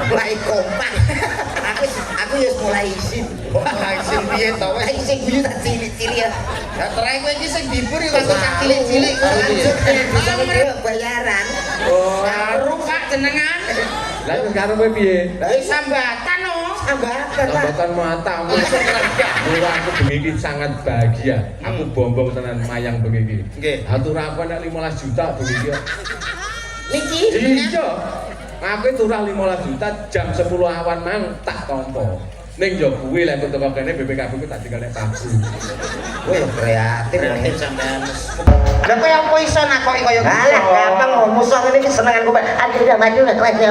Mulai kompak. Aku ya mulai isin. Isin piye to wis Isin guyu tak cilik-cilik ya. lah terakhir kowe iki sing dibur ya kok tak cilik-cilik Lanjut bisa video bayaran. oh karo Pak jenengan Lah nek karo kowe piye? sambatan oh Sambatan Pak. Sambatan matamu. Mula aku bengi iki sangat bahagia. Aku bombong tenan mayang bengi iki. Nggih. Atur aku nek 15 juta bengi iki. Niki Iya. Aku turah 15 juta jam 10 awan mang tak tampa. Ning yo kuwi lek teko kene BPKB ku tak tinggal nek pabu. kowe yo kreatif kreatif nih. sampean lah kowe apa iso nakoki kaya Alah gampang mau musuh ini kesenangan gue. Aduh udah maju nggak kelasnya.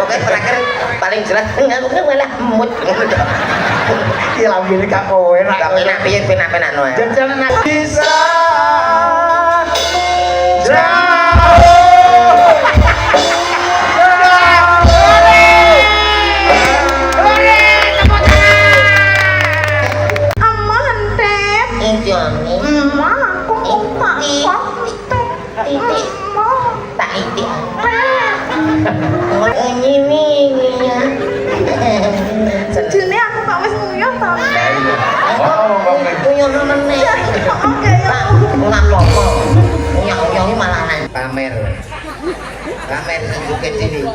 Oke terakhir paling jelas nggak malah mood. iki lambene gak kowe nak Gak penak piye penak no. jajan nak bisa Tak itik. Ini ya. Jene aku kok wis nguyuh to. Punya meneh. Oke ya. Ora apa-apa. Nyong-nyong malahan pamer. Pamer sing buket dhewe.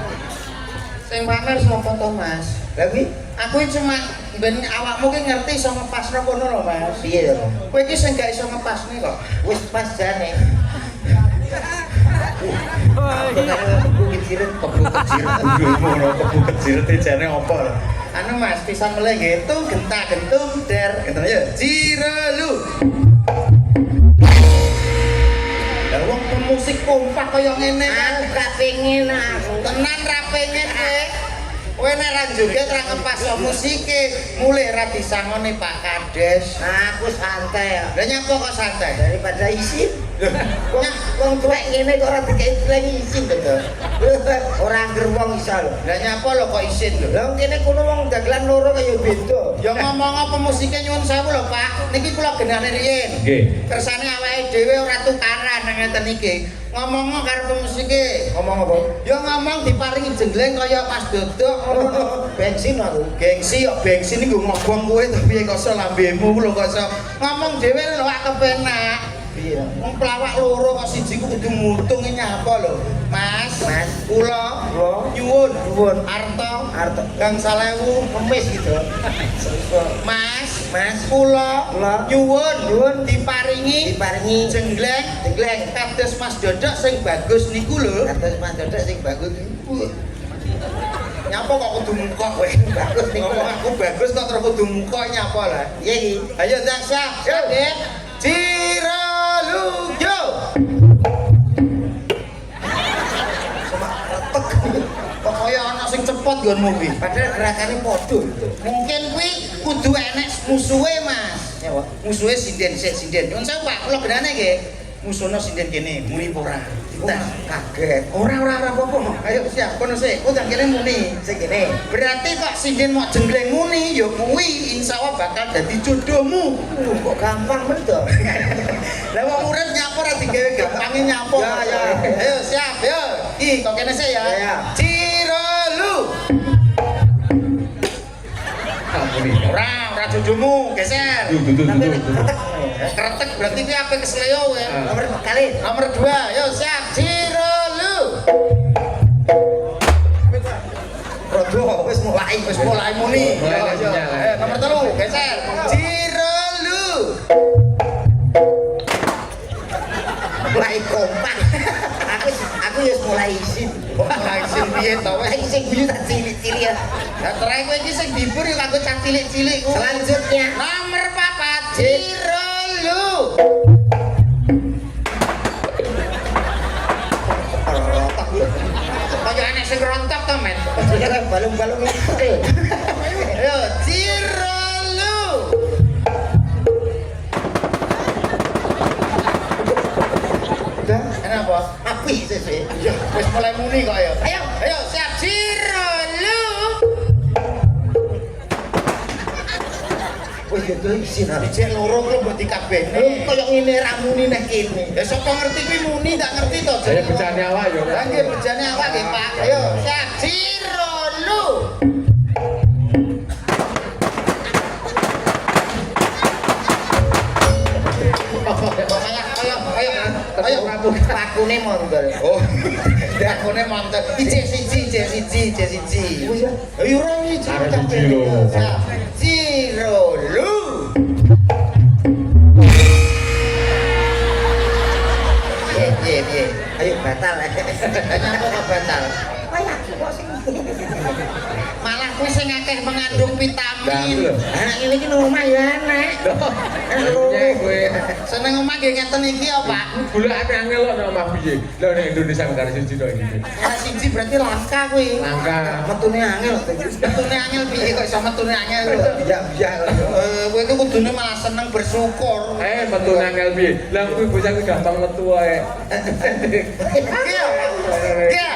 sing pamer sapa to Mas Lagi aku cuma ben awakmu ki ngerti iso ngepasno kono lho Mas piye to? kowe iki sing gak iso ngepasne kok Wis pas jane. kebu kecil jane apa lho anu Mas pisan meleh nggih tu genta gentung der ngeten ya jiro lu lah wong pemusik kompak kaya ngene kan Aku gak pengen aku. tenan ra pengen kowe nek ra joget ra ngepasno musike mulih ra disangone Pak Kades Aku santai ya. lah nyapa kok santai Daripada isin. Wong tuwek ngene kok ora dikei lagi isin to. Ora angger wong iso lho. lah nyapa lho kok isin lho Lah kene kono wong dagelan loro kaya beda. ya ngomong apa musike nyuwun sewu lho Pak niki kula genane riyin Nggih. kersane awake dhewe ora tukaran nang ngeten iki ngomong karo pemusike Ngomong apa? ya ngomong diparingi jengleng kaya Mas Dodok ngono Bensin aku. gengsi ya bensin iki ngobong kowe tapi kok iso lambemu lho kok iso ngomong dhewe lho gak kepenak Piye? wong pelawak loro kok siji ku kudu mutung nyapa lho Mas kula nyuwun arta gang 1000 Kemis gitu. Mas kula nyuwun diparingi jengleng kados Mas Dodok sing bagus niku lho Atas Mas Dodok sing bagus iku. nyapa kok kudu muka kowe bagus niku ngomong aku bagus kok terus kudu muka nyapa lah Iya iki. ayo dak siap dek Jiro Lujo kok kaya ana sing cepot nggonmu kuwi Padahal gerakane padha gitu. mungkin kuwi kudu enek musuhe Mas Ya, Pak. musuhe sinden nyuwun sewu Pak kula genane nggih musuhna sinden kene muni apa ora Wah, kaget. ora apa-apa ayo siap kono sik kok kene muni Sing kene. berarti kok sinden mau jengleng muni ya kuwi insyaallah bakal dadi jodohmu Kok gampang men to? lah wong urip nyapa ora digawe gampange nyapa Ya. ayo siap yo iki kok kene sik ya Ya. Cirolu Ampuni. ora jodohmu geser kretek berarti kuwi ape kesleo ya Nomor kali. nomor 2 yo siap Cirolu Rodo wis mulai muni Mulai Yo, yo. sinyal. Nomor 3 geser Cirolu mulai kompak. Aku ya mulai isin. wah isin piye to wis Sing guyu tak cilik-cilik ya. lah terakhir kowe iki sing dibur ya kanggo cah cilik-cilik kuwi. Selanjutnya Nomor 4 Cirolu kaya enek sing rontok to men balung-balung itu. ayo Cirolu Udah kenapa api sih. ya wis mulai muni kok ya ayo siap Cirolu Wis wis dodol isin ha. Ijek loro ku mbok dikabehne. Kaya ngene ramune nek kene. Ya sapa ngerti kuwi muni tak ngerti to. Saya bejane awak yo. Lah nggih bejane awak nggih Pak. Ayo, siap. Siro lu. Ayo, Pakune mondol. oh, dakone mantep. Ijek siji. Ayo ora iki. Arek siji lho. Siro lu. Piye. Ayo batal. Kenapa kok batal? Kaya aku kok sing. Malah kuwi sing akeh mengandung vitamin. Anak ini ki omah ya enak. Nyek kowe. Seneng omah nggih ngeten iki ya, Pak. Golekane angel kok nang omah piye? Lah ning Indonesia negara siji tok iki. Salah siji berarti langka kuwi. Langka. Metune angel. Metune angel piye kok iso metune angel lho. Biyak. Kowe iku kudune malah seneng bersyukur. Metu nang angel piye? Lah kuwi bocah kuwi gampang metu wae. Iya.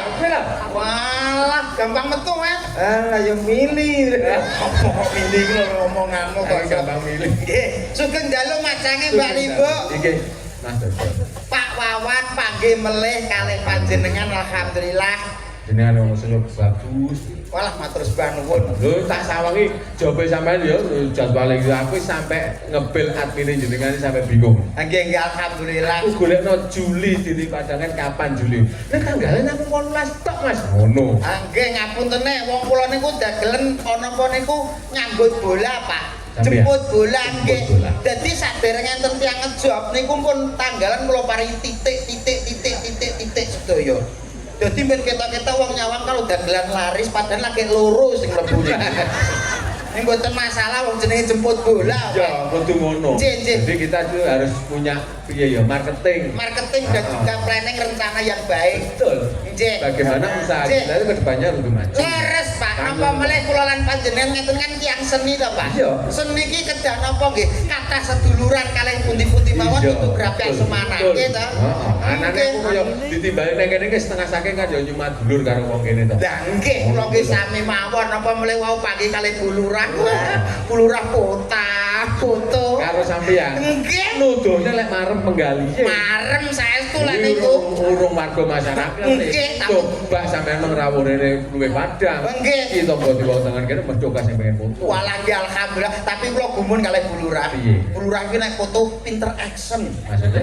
Walah, gampang metu, Mas. Alah yo milih. Apa kok milih iki lho omonganmu kok Gampang milih. Nggih, sugeng dalu macange Mbak Limbo. Iki Mas Dodo. Pak Wawan panggih melih kalih panjenengan alhamdulillah. Jenengan wong sing bagus. Walah matur sembah nuwun. Lho tak sawangi jobe sampean yo jadwal iki aku sampe ngebel admine jenengan sampe bingung. Nggih alhamdulillah. Aku golekno Juli diri padangan kapan Juli. Nek tanggale namung 18 tok Mas. Ngono. Nggih ngapuntene wong kula niku dagelen ana apa niku nyambut bola, Pak. Sampeyan? Jemput bola nggih. Jemput bola. Dadi sadereng enten tiyang ngejob niku pun tanggalan kula paringi titik sedaya. Dadi men ketok-ketok wong nyawang kalau dagelan laris padahal lagi loro sing mlebu niku. Ini mboten masalah wong jenenge jemput bola. Ya, kudu ngono. Nggih. Jadi kita tuh harus punya piye ya marketing. Marketing dan juga planning rencana yang baik. Betul. Nggih. Bagaimana usaha Nggih. kita itu ke depannya harus maju. Leres Pak, napa meleh kula lan panjenengan ngeten kan tiyang seni to Pak? Iya. Seni iki kedah napa nggih? Kathah seduluran kalih pundi-pundi mawon Iya, itu grafik betul, semana betul. nggih to? Heeh. Anane aku koyo ditimbali ning kene iki setengah saking kan ya nyumat dulur karo wong kene to. Lah nggih kula nggih sami mawon napa meleh wau panggih kalih bulurah. Bulurah foto. Karo sampeyan. Nggih. Nuduhne lek marem penggali. Marem saestu lek niku. Urung warga masyarakat Nggih, tapi- coba sampean ngrawuh rene luwih padang. Nggih. Kita mbok dibawa tangan kene mencoba sing pengen foto. Walah nggih alhamdulillah, tapi kula gumun kalih bulurah. Piye? Bulurah iki nek foto pinter action. Maksudnya?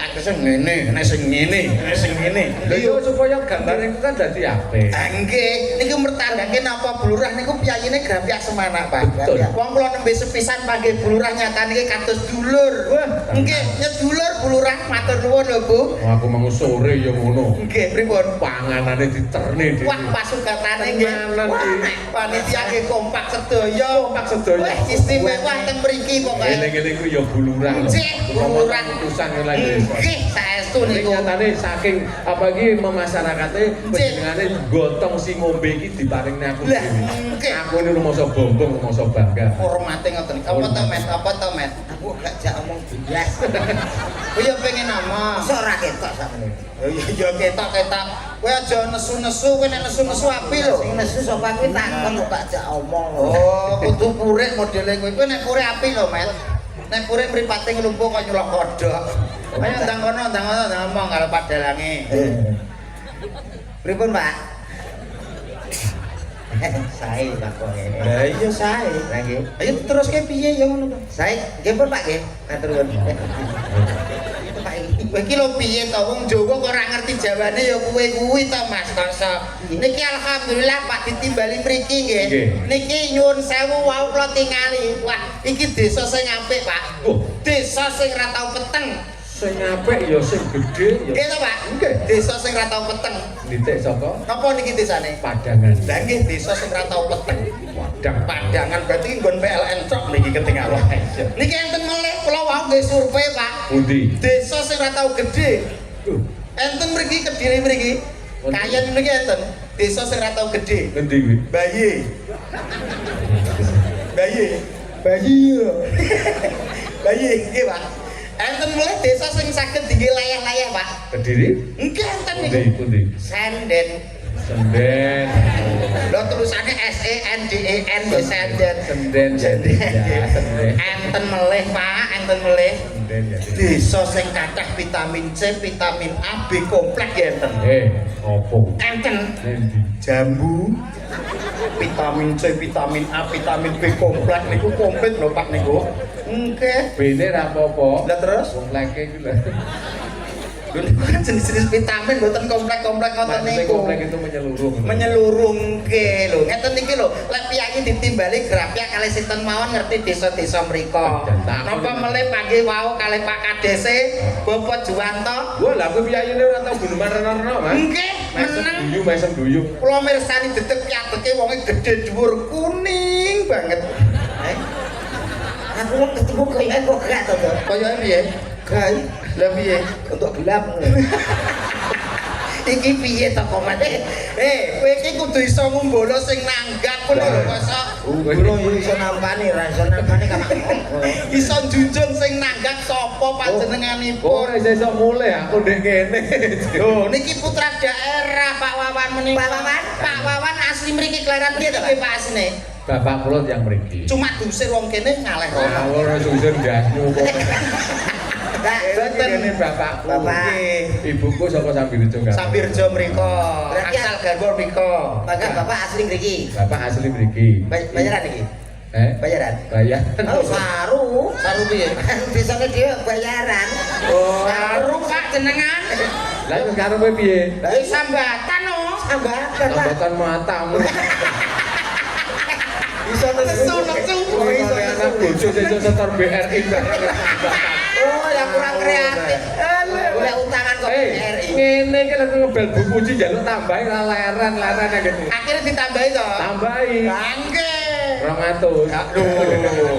Action ngene, nek sing ngene, nek sing ngene. Lha yo supaya gambar itu kan dadi apik. Nggih, niku mertandake napa bulurah niku piyayine grafik semana, Pak. Betul. Wong kula nembe sepisan panggih bulurah nyatane iki kados dulur. Wah, Nggih, nyedulur bulurah matur nuwun lho, Bu. Oh, aku mau sore ya ngono. Nggih, pripun? Panganane diterne dhewe. Wah, pasugatane nggih. Tenanan Wah, iki. panitia nggih kompak sedaya. Kompak sedaya. Wah, istimewa teng mriki pokoke. Eling-eling ku ya bulurah lho. Nggih, bulurah. Putusan lagi. Nggih, saestu Ini niku. nyatane saking apa iki memasyarakate panjenengane gotong si ngombe iki diparingne aku Lah, dhewe. nggih. Aku ini rumasa bombong, rumasa bangga. Hormate ngoten. Apa to, Mas? Apa to, Mas? Aku gak jak omong bilas. Kowe ya pengen nama. Iso ora ketok sakmene. Ya ketok-ketok. Kowe aja nesu-nesu, kowe nek nesu-nesu api lho. Sing nesu sapa kuwi takon kok gak jak omong lho. Oh, kudu purik modele kowe. Kowe nek purik api lho, Mel. Nek purik mripate nglumpuh kok nyulok kodhok. Ayo ndang kono ngomong karo padalange. Pripun, Pak? Sae takone. Lah iya sae. Lah nggih. Ayo teruske piye ya ngono, Pak? Sae nggih pun, Pak nggih. Matur nuwun. Itu Pak iki. Kowe iki lho piye to wong Jawa kok ora ngerti jawane ya kowe kuwi to Mas Koso. Niki alhamdulillah Pak ditimbali mriki nggih. Nggih. Niki nyuwun sewu wau kula tingali. Wah, iki desa sing apik, Pak. Oh. Desa sing ra tau peteng. Sing apik ya sing gedhe ya. Nggih to, Pak? Nggih. Desa sing ra tau peteng. Nitik saka Napa niki desane? Padangan. Lah nggih desa sing ra tau peteng. Padang. Padangan berarti nggon PLN cok niki ketinggalan. Niki enten melih kula wau nggih survei, Pak. Pundi? Desa sing ra tau gedhe. Enten mriki Kediri mriki. Kayen mriki enten. Desa sing ra tau gedhe. Ngendi kuwi? Bayi. Bayi. Bayi nggih, Pak. Enten mulai desa sing saged diengge layah-layah, Pak. Kediri? Nggih enten Pundi? niku. Pundi? Senden. Senden. Lho tulisannya SENDEN Senden. Senden jadi ya. Senden. Enten melih Pak, enten melih. Senden ya. Desa sing kathah vitamin C, vitamin A, B kompleks ya enten. Opo? Enten Nendi? jambu, vitamin C, vitamin A, vitamin B kompleks niku komplit lho Pak niku. Nggih. Bene ra apa-apa. Lah terus? Wong leke iki lho. Lho niku kan jenis-jenis vitamin mboten kompleks-kompleks ngoten Maksudnya niku. komplek itu menyeluruh. Menyelurungke lho. Ngeten iki lho, lek piyayi ditimbali grafia kalih sinten mawon ngerti desa-desa mriko. Napa melih pagi wau kalih Pak Kadese, Bapak Juwanto. Wah, lah aku piyayine ora tau guneman reno-reno, Mas. Nggih, meneng. Mesem guyu. Kula mirsani dedek piateke wonge gedhe dhuwur kuning banget. Aku mau ketemu kaya kok gak to. Kaya piye? Gai, Lah piye? untuk gelap. Iki piye to komane? Kowe iki kudu iso ngumbolo sing nanggap ngono lho, masa Kulo iso nampani, ra iso nampani kan. iso junjung sing nanggap sapa Oh, panjenenganipun. iso mulai aku ndek kene. Lho, niki putra daerah Pak Wawan menika. Pak Wawan? Pak Wawan asli mriki kelahiran piye to Pak asline? Bapak kula yang mriki. Cuma dusir wong kene ngaleh rono. Ora susur gasmu kok. Enggak, Boten. Kene bapakku. Bapak. Ibuku saka Sambirjo enggak. Sambirjo mriko. Berarti Asal garwa mriko. maka Bapak asli mriki. Bapak asli mriki. Bayaran iki. Bayaran. Bayar. Oh, saru. Saru piye? Bisane dhewe bayaran. Oh. Saru Pak jenengan. Lah kok karepe piye? Wis sambatan no. Sambatan, Pak. Tambatan matamu. Iso Nesu nesu. Oh, iso anak bojo sesuk setor BRI. Oh, yang kurang kreatif. Boleh utangan kok Eh, RI. ngene iki lek ngebel buku ci njaluk tambahi leren gitu. Akhirnya ditambahi to. Tambahi. Bangke. 200. Aduh.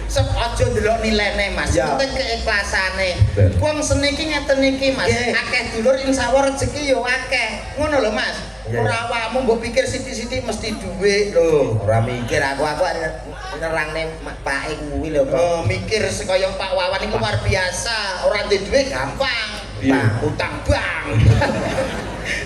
Sep aja ndelok nilene Mas, Ya. penting keiklasane. Betul. Wong seni iki ngeten iki Mas, Nggih. akeh dulur insyaallah rezeki yo akeh. Ngono lho Mas. Ya, Ora awakmu mbok pikir sithik-sithik mesti dhuwit lho. Ora mikir aku nerangne pake kuwi lho, Pak. Oh, mikir sekaya Pak Wawan iku luar biasa. Ora ndek dhuwit gampang. Iya. Pak, utang bang.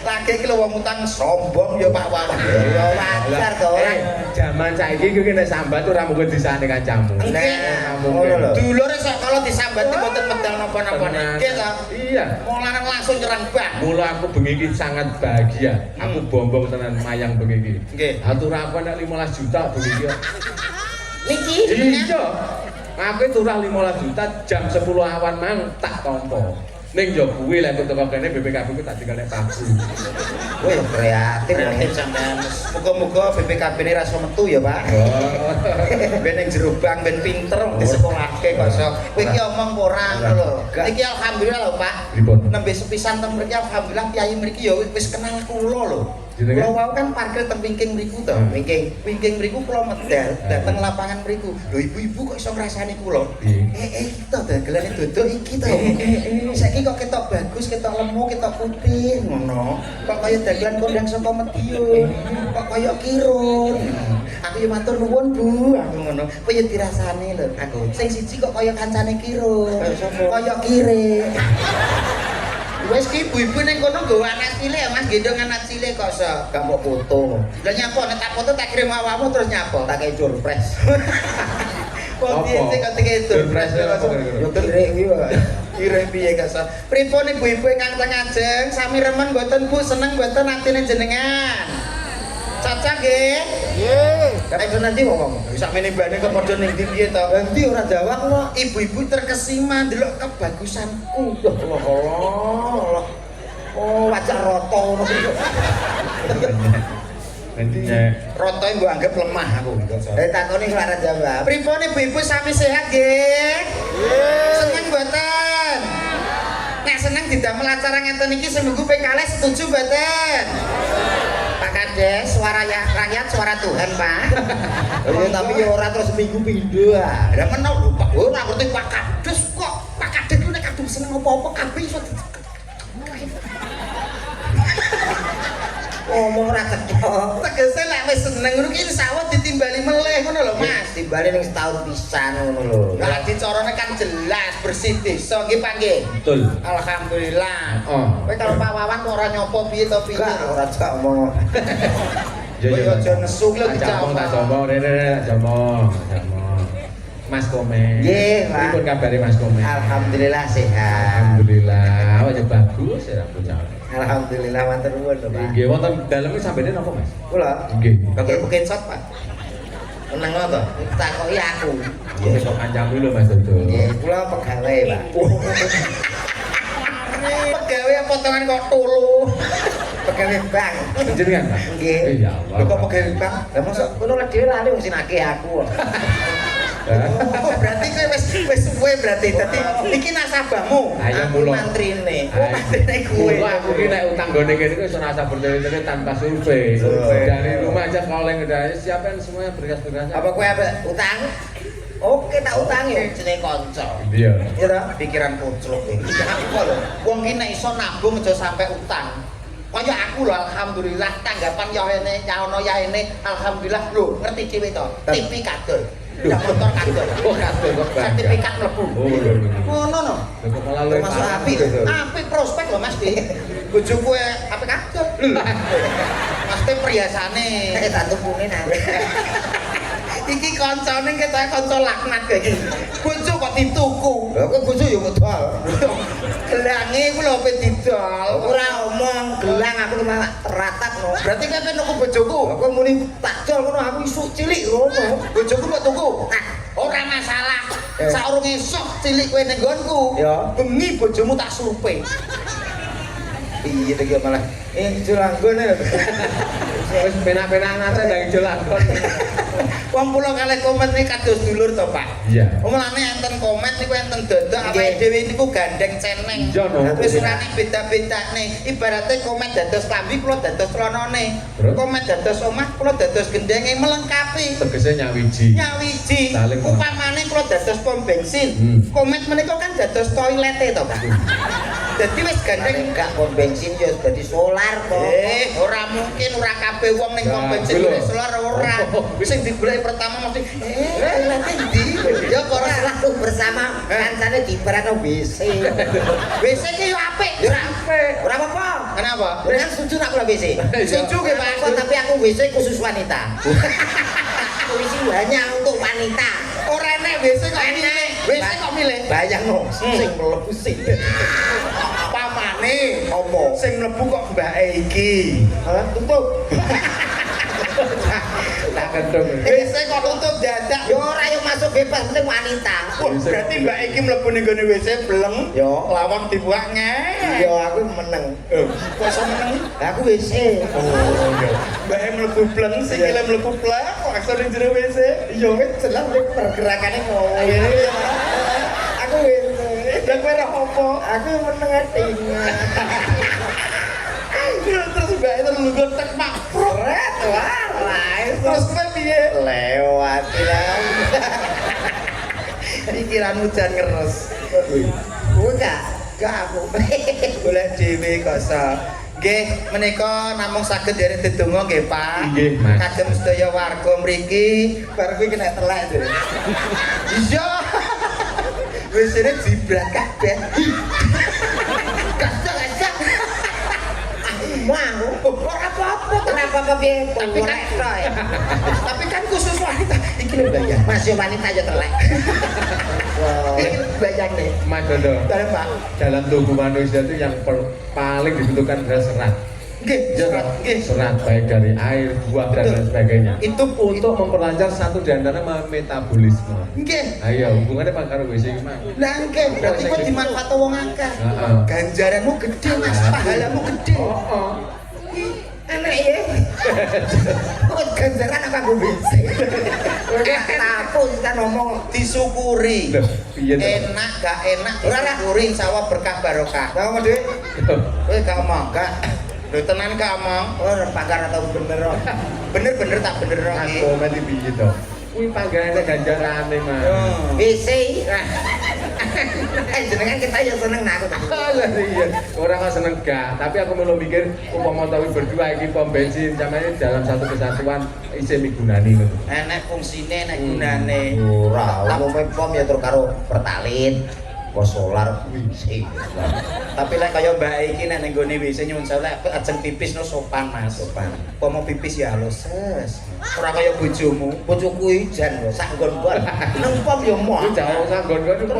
Lagi iki lho wong utang sombong ya Pak Wawan. Ya wajar to orang. Jaman saiki kuwi nek sambat ora mungkin disane kancamu. Nek ngono lho. dulur sok kalau disambati mboten medal napa-napa niki to. Iya. Wong lanang langsung nyerang bang. Mula aku bengi iki sangat bahagia. Aku bombong tenan mayang bengi iki. Nggih. Atur aku nek 15 juta bengi iki. Niki Iya. Aku turah 15 juta jam 10 awan mang tak tampa. Ning yo kuwi lek teko kene BPKB ku tak tinggal nek pagu. wih kreatif. Kreatif sampean. Muga-muga BPKB ini rasa metu ya Pak. Oh. Ben ning jero bank ben pinter di sekolahke kok iso. Kowe iki omong ora ngono lho. Iki alhamdulillah lho Pak. Pripun? Nembe sepisan teng mriki alhamdulillah piyai mriki ya wis kenal kula lho. Jenenge? Kula wau kan parkir teng wingking mriku to. Wingking mriku kula medal dateng lapangan mriku. Lho ibu-ibu kok iso ngrasani kula. Kita dagelane dodok iki to. Saiki kok ketok bagus, ketok lemu, ketok putih ngono. Kok kaya dagelan kondang saka Madiun. Kok kaya kirun. Aku yo matur nuwun Bu, aku ngono. Kok yo dirasani lho. Aku sing siji kok kaya kancane kirun. Kaya kire. Wes ki ibu-ibu ning kono nggawa anak cilik ya Mas, gendong anak cilik kok iso. Gak mau foto. Lah nyapa nek tak foto tak kirim awakmu terus nyapa. Tak kayak surprise. Kok piye sih kok iki Surprise apa kira-kira? Yo kira iki wae. Kira piye kasa. Pripun ibu-ibu ingkang teng ajeng, sami remen mboten Bu, seneng mboten atine jenengan. Cocok nggih? Nggih. Ayo nanti ngomong. Sakmene mbane kok padha ning ndi piye to? Nanti ora jawab kok. Ibu-ibu terkesima ndelok kebagusanku. Allah. Oh, wajah roto ngono iki. Nantinya Rotoe mbok anggap lemah aku. Takoni ora jawab. Pripun ibu-ibu sami sehat nggih? Seneng mboten? Nek seneng didamel acara ngeten iki seminggu ping kalih setuju mboten? Pak Kades, suara rakyat, suara Tuhan, Pak. Ya tapi ya ora terus minggu pindho ah. Lah menok lho Pak, ora ngerti Pak Kades kok. Pak Kades ku nek kadung seneng apa-apa kabeh iso Ngomong ora cocok. tegese lek wis seneng ngono ki insyaallah ditimbali meleh ngono lho Mas. dibali ning setahun pisan ngono lho. Lah dicarane kan jelas bersih desa nggih Pak nggih. Betul. Alhamdulillah. Oh. Kowe kalau Pak Wawan kok ora nyopo piye to piye? Enggak ora cak omong. Kowe aja nesu lho Jomong tak dicamong. jomong, rene jomong. Mas Komeng. Nggih, Pak. Pripun kabare Mas Komeng? Alhamdulillah sehat. Alhamdulillah, wajah bagus ya rambut jawab. Alhamdulillah matur nuwun lho, Pak. Nggih, wonten daleme sampene napa, Mas? Kula Nggih. Bakal bikin shot Pak. meneng to. Takoki aku. Nggih, kok kancamu lho Mas Dodo. Nggih, kula pegawai, Pak. Pegawai potongan kok tulu. Pegawai bank. Jenengan, Pak? Nggih. Ya Allah. Lho kok pegawai Bang? Lah mosok ngono lek dhewe lali wong sinake aku. Oh, berarti kowe wis suwe berarti. Dadi iki nasabahmu. Ayo Aku mulo. mantrine. Oh, mantrine kowe. Kulo aku ki nek utang gone kene iki wis ora sabar dhewe tanpa survei. Survei. Dari rumah aja calling udah siapin semuanya berkas-berkasnya. Apa kowe apa utang? Oke, tak utang ya jenenge kanca. Iya. Ya ta? Pikiran kucluk iki. Aku lho, wong ki nek iso nabung aja sampai utang. Kaya aku lho alhamdulillah tanggapan ya ene, ya ono ya ene, alhamdulillah lho ngerti dhewe to. TV kadol. Ya motor kadol. Oh, kadol kok bangga. Sertifikat mlebu. Oh, lho. Ngono no. Lho kok malah luwih Termasuk parah. apik lho. Apik prospek lho Mas Bi. Bojoku apik kadol. Mesti perhiasane. Tak tumpune nang. Iki kancane ketok kanca laknat kayak iki. Bojo kok dituku. Lah kok bojo ya modal. Gelange ku lho pe didol. Ora omong gelang aku cuma teratat no. Berarti kowe pengen nuku bojoku. Aku muni tak dol ngono aku isuk cilik ngono. Bojoku kok tuku. Ora masalah. Saurunge esuk cilik kowe ning nggonku. Ya. Bengi bojomu tak survei. Iya iki malah julanggone. Wis penak-penak nate ndang jelangkon. Wong kula kalih komen iki kados dulur to, Pak. Iya. Mulane enten komen niku enten dadak awake dhewe niku gandeng ceneng. Iya, no. Wis urane beda-bedane. Ibarate komen dados klambi kula dados clanane. Terus? Komen dados omah kula dados gendenge melengkapi. Tegese nyawiji. Nyawiji. Saling Upamane kula dados pom bensin. Komet menika kan dados toilete to, Pak. Dadi wis gandeng Gak pom bensin ya dadi solar to. ora mungkin ora kabeh wong ning pom Nah, bensin kuwi lho. golek solar ora. Sing digoleki pertama mesti toilete ndi? Ya kok Ora ora selalu bersama kancane diperano WC. WC ki yo apik. Ya ora apa-apa. Kenapa? Dengan setuju nak kula WC. Setuju ke, Pak? Apa, tapi aku WC khusus wanita. Aku WC hanya untuk wanita. Ora enek WC kok milih. WC kok milih. Bayang no, sing mlebu sing. Pamane Apa? sing mlebu kok mbake iki. Hah, tutup. Tak kentung. WC kok tutup dadak. Ya ora yo masuk bebas penting wanita. Wah, berarti mbak iki mlebu ning gone WC bleng. Yo. Lawang dibuak nge. Yo aku meneng. Kok iso meneng? Aku WC. Mbak mlebu bleng, sikile mlebu plek, kok aksen ning jero WC. Yo wis jelas nek pergerakane ngono. Aku WC. Lah kowe ora apa? Aku meneng ating. Terus mbak itu lu tek mak. Ret wah. Terus kowe piye? Lewat lah. Pikiran hujan ngeres. Enggak, enggak aku. Golek dhewe kok iso. Nggih, menika namung saged derek dedonga nggih, Pak. Nggih, Mas. Kagem sedaya warga mriki, bar kuwi kena telak to. Iya. Wis ini jibrat kabeh. Gajak-gajak. Mau, ora apa-apa, kenapa piye? Tapi kan khusus wanita. Iki lho bayang. Mas yo wanita aja telek. Iki bayang nih. Mas Dodo. Dalam Pak. Dalam tubuh manusia itu yang paling dibutuhkan adalah serat. Nggih, serat. Nggih. Serat baik dari air, buah dan lain sebagainya. Itu Untuk memperlancar satu di antara metabolisme. nggih. Ayo, hubungannya Pak karo WC iki, Mas. Lah nggih, berarti kok dimanfaat wong akeh. Heeh. Ganjaranmu gede, Mas. Pahalamu gede. Oh. Enak ya. Kok ganjaran apa gue bisa? Tahu kita ngomong Disyukuri. Loh, piye to? Enak gak enak disyukuri insyaallah berkah barokah. tahu mah duit. Kowe gak omong, gak. Lho tenan gak omong. Oh, pagar atau bener? Bener-bener tak bener Mas iki. komen iki piye to? Kuwi pangganane ganjarane, Mas. Oh. WC. Jenengan kita ya seneng nah aku tak. Lah iya, orang kok seneng gak, tapi aku mau mikir umpama tahu berdua iki pom bensin sampeyan dalam satu kesatuan isih migunani ngono. Enek fungsine, enek gunane. Ora, umume pom ya terus karo pertalite, kok solar wis. Tapi lek kaya Mbak iki nek ning gone WC nyuwun sewu lek ajeng pipis no sopan Mas. Sopan. Pomo pipis ya halus. Ora kaya bojomu. Bojoku ijan lho, sak nggon-nggon. Nang pom ya moh. Iki jauh sak gon-gon iku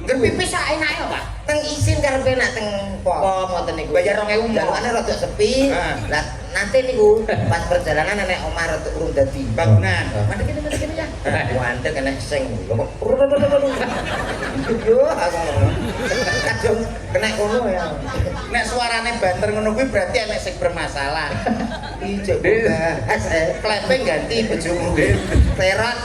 Ngger pipis sak enake Pak. Teng isin karepe nak teng pom ngoten niku. Bayar 2.000. Jalukane rada sepi. Heeh. Lah nanti niku pas perjalanan nek omah rada urung dadi Bangunan. Mandek kene ya. Wantek kena sing. Lho kok. Yo aku. Kadung kena kono ya. Nek suarane banter ngono kuwi berarti enek sing bermasalah. Ijo Des. bahas Klepeng ganti bojomu. terot.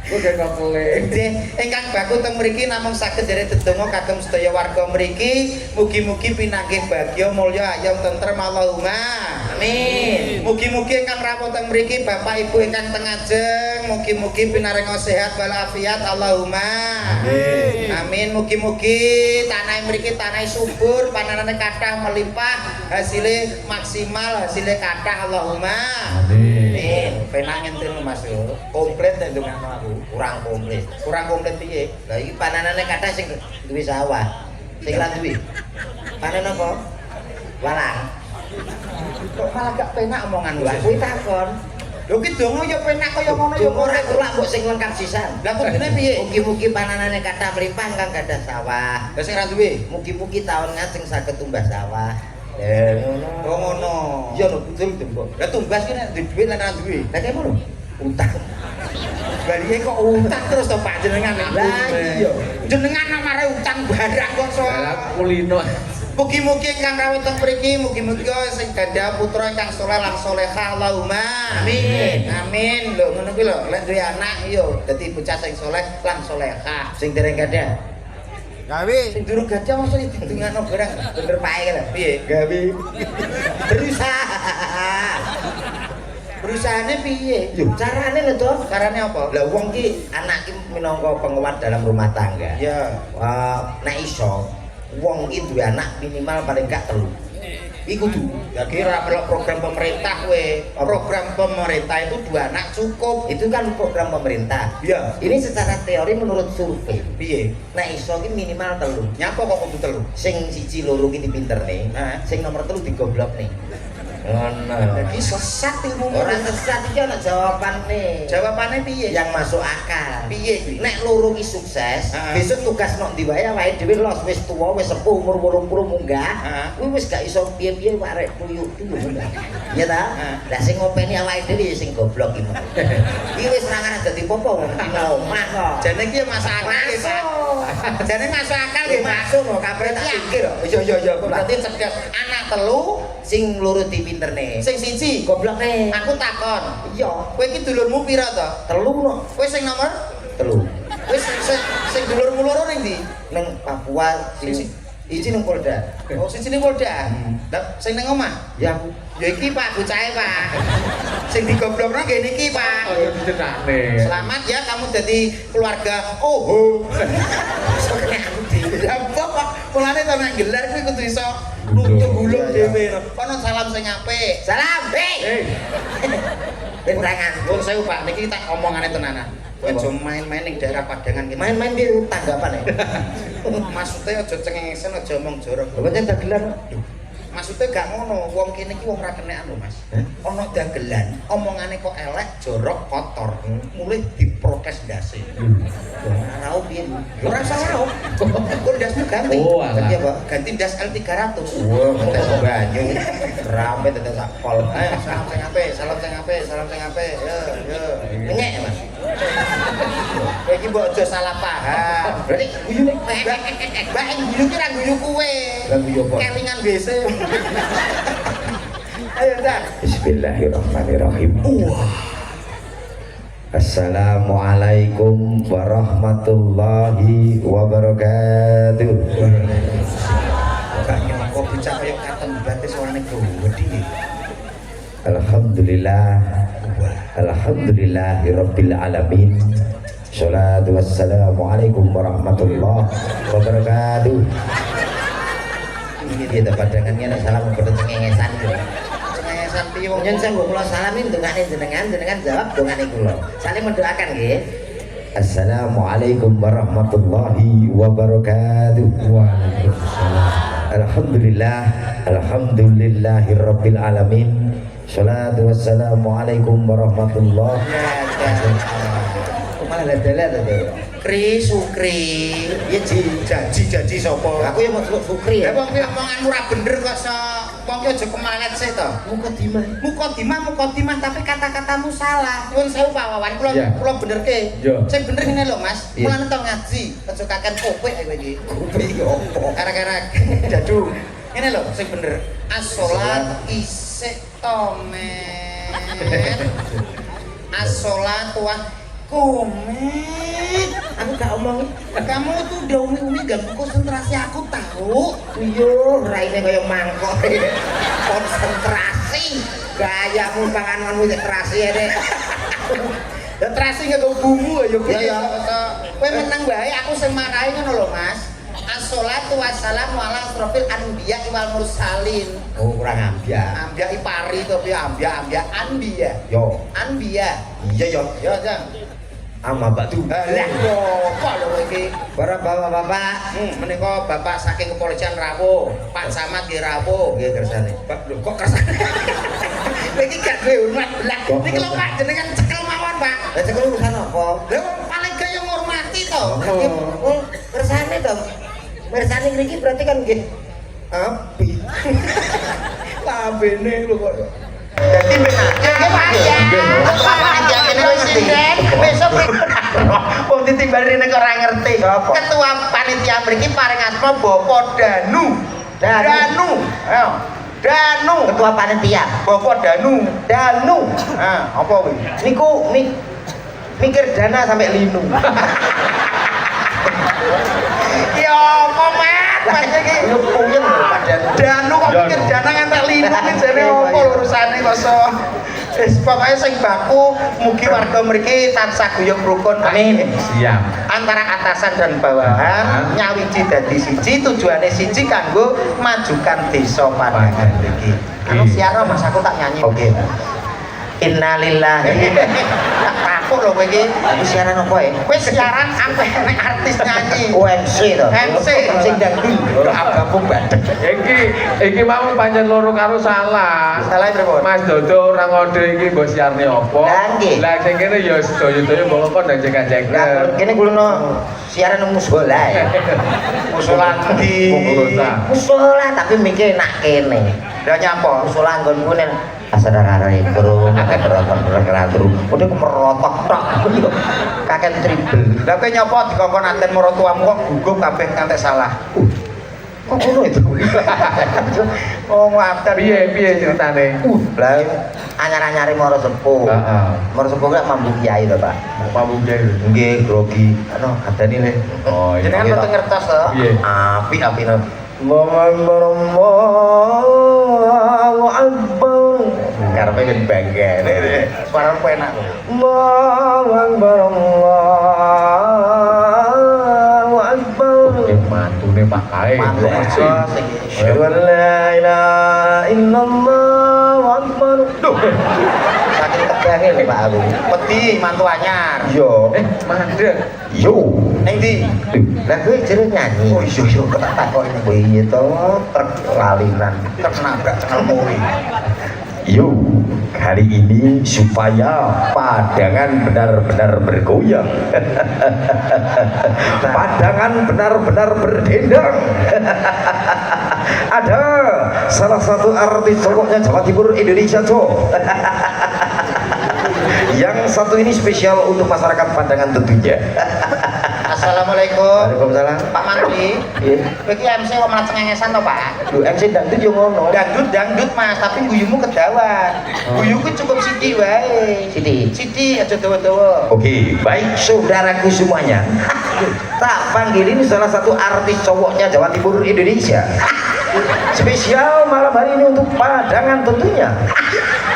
Kok gak boleh. Nggih, ingkang baku teng mriki namung saged derek dedonga kagem sedaya warga mriki, mugi-mugi pinanggih bagya mulya ayam tentrem Allahumma. Amin. Mugi-mugi ingkang rawuh teng mriki Bapak Ibu ingkang teng ajeng, mugi-mugi pinaringa sehat walafiat Allahumma. Amin. Amin. Mugi-mugi tanah mriki tanah subur, pananane kathah melimpah, hasilnya maksimal, hasilnya kathah Allahumma. Amin. Penang entil Mas yo. Komplit nek ndongakno aku. Kurang komplit. Kurang komplit piye? Lah iki pananane kathah sing duwe sawah. Sing ra duwe. Panen apa? Walang. Kok malah gak penak omongan Lah kuwi takon. Lho ki donga ya penak kaya ngono ya Ora ora. kula mbok sing lengkap sisan. Lah kudune piye? Mugi-mugi pananane kathah mrimpah kang gadah sawah. Lah sing ra duwe. Mugi-mugi taun ngajeng saged tumbas sawah. Ngono. Oh ngono. Iya lho betul itu kok. Lah tumbas ki nek duwe lan ra duwe. Lah kaya ngono. Utang. Balihe kok utang terus to Pak jenengan. Lah iya. Jenengan namare utang barang kok so. Lah kulino. Mugi-mugi ingkang rawuh teng mriki, mugi-mugi sing gadah putra ingkang saleh lan salehah Allahumma. Amin. Amin. Lho ngono kuwi lho, lek duwe anak yo dadi bocah sing saleh lan salehah. Sing dereng gadah. Gawe sing durung gadah mosok ditungano barang. Bener pae lho. Piye? Gawe. Berusaha. Berusahane piye? Yo carane lho to. Carane apa? Lah wong ki anak ki minangka penguat dalam rumah tangga. Ya. Nek iso wong iki duwe anak minimal paling gak 3. Iku kudu. Ya kira melok program pemerintah kowe. Program pemerintah itu 2 anak cukup. Itu kan program pemerintah. Iya. Ini secara teori menurut survei. Piye? Nek iso ki minimal 3. Nyapa kok kudu 3? Sing siji loro ki dipinterne, Heeh. sing nomor 3 digoblokne. Ngono. Jadi sesat ilmu. Ora sesat iki ana jawabane. Jawabane piye? Yang masuk akal. Piye kuwi? Nek loro ki sukses, Heeh. besok tugas nok ndi wae awake dhewe los wis tuwa, wis sepuh umur 80 munggah. Heeh. Kuwi wis gak iso piye-piye arek tuyuk-tuyuk. Iya ta? Heeh. Lah sing ngopeni awake dhewe ya sing goblok iki. Iki wis ra ngarep dadi popo wong dina omah kok. Jane iki masuk akal nggih, Pak. Jane masuk akal nggih, Pak. Masuk kok kabeh tak pikir kok. Iya. Berarti cerdas. Anak 3, Sing loro dipinterne. sing siji. Goblokne. Aku takon. Iya, Kowe iki dulurmu pira to? 3 no. Kowe sing nomor? 3. Kowe sing dulurmu loro ning ndi? Nang Papua sing iki nang Polda. Oh, siji ning Polda. Lah sing ning omah? Ya Ya iki Pak bocahe, Pak. Sing digoblokno nggih niki, Pak. Oh, dicenakne. Selamat ya kamu jadi keluarga. Oh. iso kena aku dhewe. Ya apa? Mulane to nek gelar kuwi kudu iso nutup gulung dhewe. Kono salam sing apik. Salam, hei. Bentangan. Nuwun sewu Pak, niki tak omongane tenanan. Kowe aja main-main ning daerah Padangan kene. Main-main piye tanggapan ya? Maksudnya aja cengengesen, aja omong jorok. Lho pancen dagelan. Maksudnya gak ngono, wong kene iki wong ra kenekan lho, Mas. Hah? Ono dagelan, omongane kok elek, jorok, kotor. Mulai diprotes ndase. Rau piye? Ora salah. Kok ndasmu ganti? Oh, alah. Ganti apa? Ganti ndas L300. Wah, ngetes banyu. Rame tetes sak pol. Ayo, salam sing apik, salam sing apik, salam sing apik. Yo. Nyek ya, Mas. Kowe iki mbok aja salah paham. Berarti guyune Mbak guyu ki ra guyu kowe. Lah guyu apa? Kelingan WC. Ayo, Dak. Bismillahirrahmanirrahim. Assalamualaikum warahmatullahi wabarakatuh. Gak nyangka bocah kaya katon batis suarane gede. Alhamdulillah. Alhamdulillahirabbil alamin. Salatu wassalamualaikum warahmatullahi wabarakatuh. Ini dia padangannya nek salam kepedet cengengesan gitu. Cengengesan piye wong Nyen sanggo kula salamin dongane jenengan jawab dongane kula. Saling mendoakan nggih. Assalamualaikum warahmatullahi wabarakatuh. Waalaikumsalam. Alhamdulillahirabbil alamin. Shalatu wassalamualaikum warahmatullahi wabarakatuh. Malah dadah to. Kri Sukri. Ya Janji sapa? aku yang mau Sukri Ya ya. wong ki omonganmu ora bener kok wong ki aja kemalet sih to. Mukodimah tapi kata-katamu salah. Nyuwun sewu Pak Wawan, Iya. kula benerke. Iya. Sing bener ngene lho Mas, Iya. mulane tau ngaji, aja kaken kopek kowe iki. Kuping opo? Gara-gara dadu. Ngene lho sing bener. As-sholat isik tomen. As-sholat wa kumet. Aku gak omong. Kamu tuh udah umi-umi ganggu konsentrasi aku tahu. Iya, raine kaya mangkok. Konsentrasi. Gayamu pangananmu terasi ya, Dek. Ya terasi nggo bumbu ayo Ya, ya. Kowe menang bae aku sing marahi ngono lho Mas. Assalatu wassalamu ala asrofil anbiya wal mursalin. Oh, kurang ambiar. Ambiya ipari to piye ambiya anbiya. Yo, Anbiya. iya yo. Yo Jang. Ama batu. Lah apa lho kowe iki? Para bapak-bapak, Menika Bapak saking Kepolisian Rawuh, Pak Camat di Rawuh. nggih kersane. Lho kok kersane? Kowe iki gak duwe hormat belah. Niki lho Pak jenengan cekel mawon Pak. Lah cekel urusan apa? Lha wong paling gaya ngurmati to. Oh, kersane to. Kersane mriki berarti kan nggih api. Labene lho kok. Dadi benake Pak ya. Pak kene wis sinden, besok wong ditimbali rene kok ora ngerti. Ketua panitia mriki paring asma Bapak Danu. Danu. Ayo. Danu. Ketua panitia. Bapak Danu. Danu. Apa kuwi? Niku mikir dana sampai linu. Ya apa Mat? Mas iki. Lu puyeng lho padahal. Danu kok mikir dana ngantek linu iki jane apa urusane kok so. Wis pokoke sing baku mugi warga mriki tansah guyub rukun. Amin. Siap. Antara atasan dan bawahan nyawiji dadi siji tujuane siji kanggo majukan desa Padangan mriki. Anu siara Mas aku tak nyanyi. Oke. Innalillahi. Tak kapuk lho kowe iki. Aku siaran apa ya? Kowe siaran sampe nek artis nyanyi. OMC to. MC. dangdut. Gabung badhe. Iki mau pancen loro karo salah. Salah pripun? Mas Dodo ora ngode iki mbok siarne apa? Lah, nggih. Lah sing kene ya sedaya-sedaya mbok kok ndang cek-cek. Lah kene kulono siaran nang mushola ya. Musola ndi? Mushola tapi mikir enak kene. Lah nyapa? Mushola nggonku nen asadare kurung merotok-merotok. Udah merotok tok. Kakek tribel. Lah kowe nyapa dikongkon aten maratuamu kok gugup kabeh ngantek salah. Kok ngono itu? Oh ngaten. Piye ceritane? Lah anyar-anyare mara sepuh. Heeh. Mara sepuh gak mambu kiai to, Pak. Pamungke. Nggih, grogi. Ano adani le. Oh, iya. Jenengan mboten ngertos to? Piye? Api no. Allahu Akbar. Karepe ben bangga. Suara enak lho. Allahu Akbar. Allahu Akbar. Mantune Pak Kae. Mantap iki. La ilaha illallah wa akbar. Duh. Saking tegange lho Pak aku. Wedi mantu anyar. Yo. Mandek. Yo. Ning ndi? Lah kowe jere nyanyi. Oh iya iya kok tak takoki kowe iya to truk lalinan. Kenabrak cengal muri. Yo, kali ini supaya Padangan benar-benar bergoyang. Padangan benar-benar berdendang. Ada salah satu artis cowoknya Jawa Timur Indonesia, Cok. Yang satu ini spesial untuk masyarakat Padangan tentunya. Assalamualaikum. Waalaikumsalam. Pak Mantri. Iya. Kowe iki MC kok malah cengengesan to, Pak? Lu MC dangdut yo ngono. Dangdut Mas, tapi guyumu kedawan. Guyuku cukup sithik wae. Sithik aja dawa-dawa. Oke, baik saudaraku semuanya. Tak panggilin salah satu artis cowoknya Jawa Timur Indonesia. Spesial malam hari ini untuk Padangan tentunya.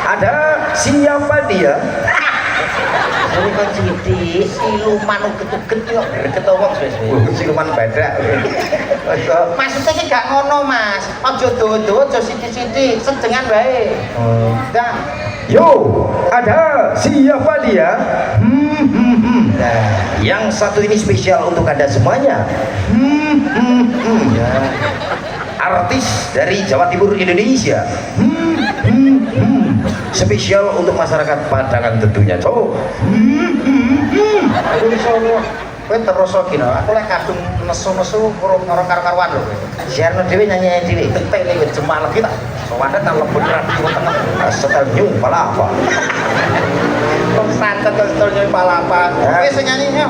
Ada siapa dia? Ini kan sithik, siluman uget-uget yo greget wong suwe-suwe. Siluman badak. Maksudnya sih gak ngono Mas, aja dodo, aja sithik-sithik, sedengan bae. Dah. Yo, ada siapa dia? Nah, yang satu ini spesial untuk Anda semuanya. Ya. Artis dari Jawa Timur Indonesia. Spesial untuk masyarakat Padangan tentunya. Coba. Aduh iso kowe terus gini, aku lek kadung nesu-nesu urung ora karo-karuan lho kowe. Siarno dhewe nyanyi dhewe. Tetek iki jemal lagi tak. Sowane tak lebur rapi tengah. Setel nyung pala apa? Kok santet terus nyanyi palapa. Kowe sing nyanyi yo.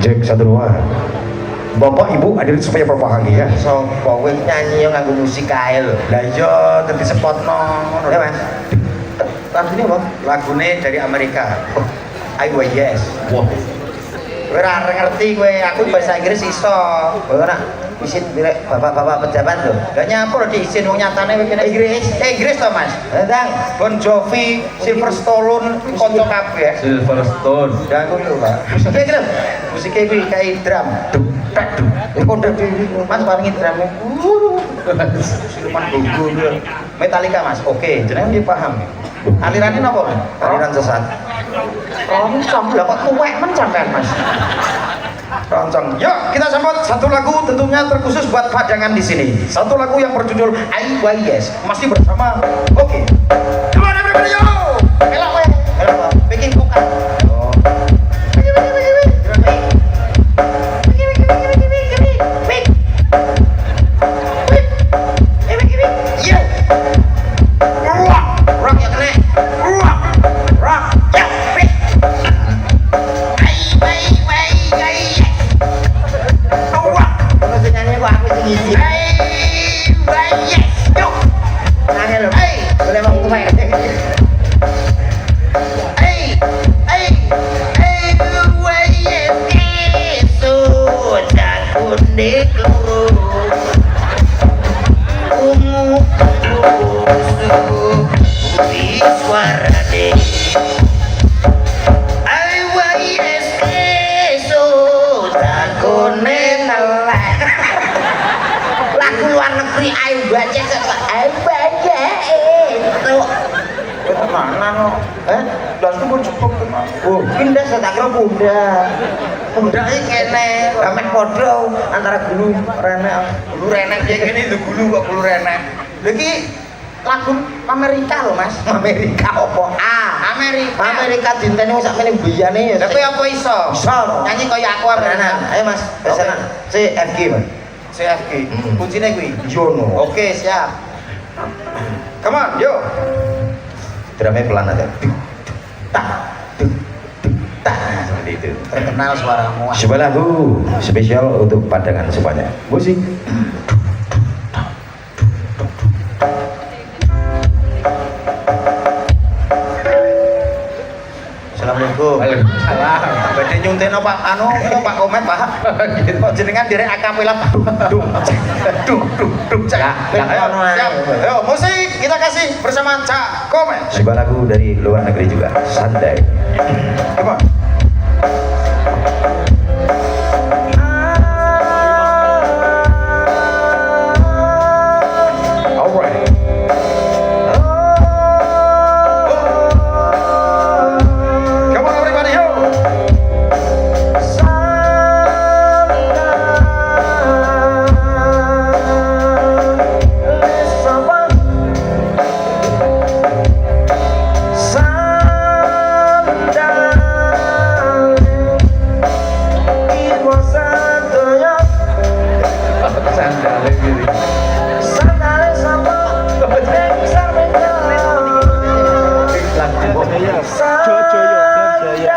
Jack satu dua. Bapak Ibu hadirin supaya berbahagia. Sopo kowe nyanyi yo nganggo musik kae lho. Lah iya dadi spotno ngono Ya lho. Mas. Lagune apa? Lagune dari Amerika. IYS. Wah. Kowe ora ngerti kowe, aku bahasa Inggris iso. Kowe ora isin direk bapak-bapak pejabat lho. Lah nyapa lho diisin wong nyatane kowe kene Inggris. Inggris to, Mas. Datang. Bon Jovi, Silver Stallone, kanca kabeh. Silverstone. Ya aku lho, Pak. Musiknya iki lho. Musiknya iki kayak drum. Duk tak duk. Kok udah Mas paringi drumnya. Siluman gogo lho. Metallica, Mas. Oke, jenengan dia paham. Alirannya napa, Mas? Aliran sesat. Oh, sampe kok tuwek men sampean, Mas. Roncong. Yuk, kita sambut satu lagu tentunya terkhusus buat Padangan di sini. Satu lagu yang berjudul IYS. Masih bersama. Oke. Come on everybody, yo. Elok we. Elok. Bikin buka. Oh. Yo. Rock ya kena. Rock. Ya. Kalau sing nyanyi kok aku sing ngisi. Nangis lho. Boleh wong tuwek. Kunik loro ungu busuk putih suarane IYS esok takone nelek lagu luar negeri ayo baca itu mana no dan itu pun cukup oh pindah saya tak kira bunda ini kene ramen podo antara gulu renek ya kene itu gulu kok gulu renek lagi lagu Amerika loh Mas Amerika opo? Amerika dintene wis sakmene biyane ya tapi apa iso? Nyanyi kaya aku Amerika ayo Mas pesanan CFG Mas. CFG kuncine kuwi Jono. oke siap come on yo Drumnya pelan aja. Seperti itu. terkenal suaramu Sebuah lagu spesial untuk Padangan semuanya. Musik. Assalamualaikum. Waalaikumsalam. Badhe nyunteno Pak Pak Komet Pak. Kok jenengan direk akapela duk. Siap. Ayo musik kita kasih bersama Cak Komet. Sebuah lagu dari luar negeri juga. Santai. Come on. Alright. Come on everybody yo. Sandale gini.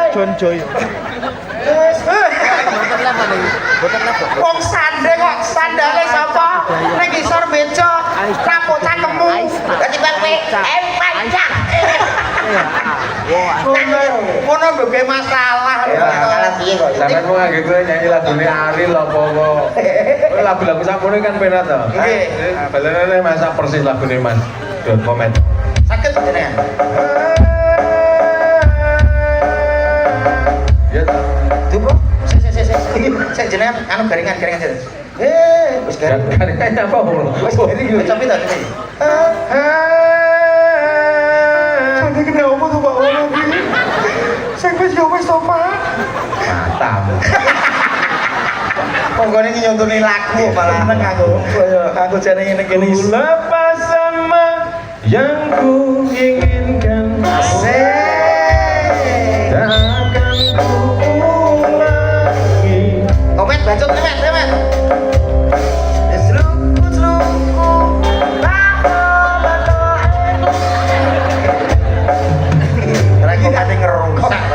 John Joyo. Wong sandhe kok sandale sapa? Ning isor meja rapo cangkemmu. Dadi bang kowe pancak. Ngono mbek masalah. Masalah piye kok? Sampeyan mau ngangge kowe nyanyi lagune Ariel apa kok? Kowe lagu-lagu sakmono kan penak to. Nggih. Balene masak persis lagune Mas. Dot komen. Sakit jenengan. jenengan anu garingan aja. Wis garing. Garingannya apa? Wis garing tapi tak ini. Saya kena apa tuh Pak Ono iki? Saya wis yo wis to, Pak. Matam. Pokoknya ini nyontoni lagu malah seneng aku jane ngene kene. Lepas sama yang ku inginkan. Dan akan ku ulangi. Komet bacot lemet.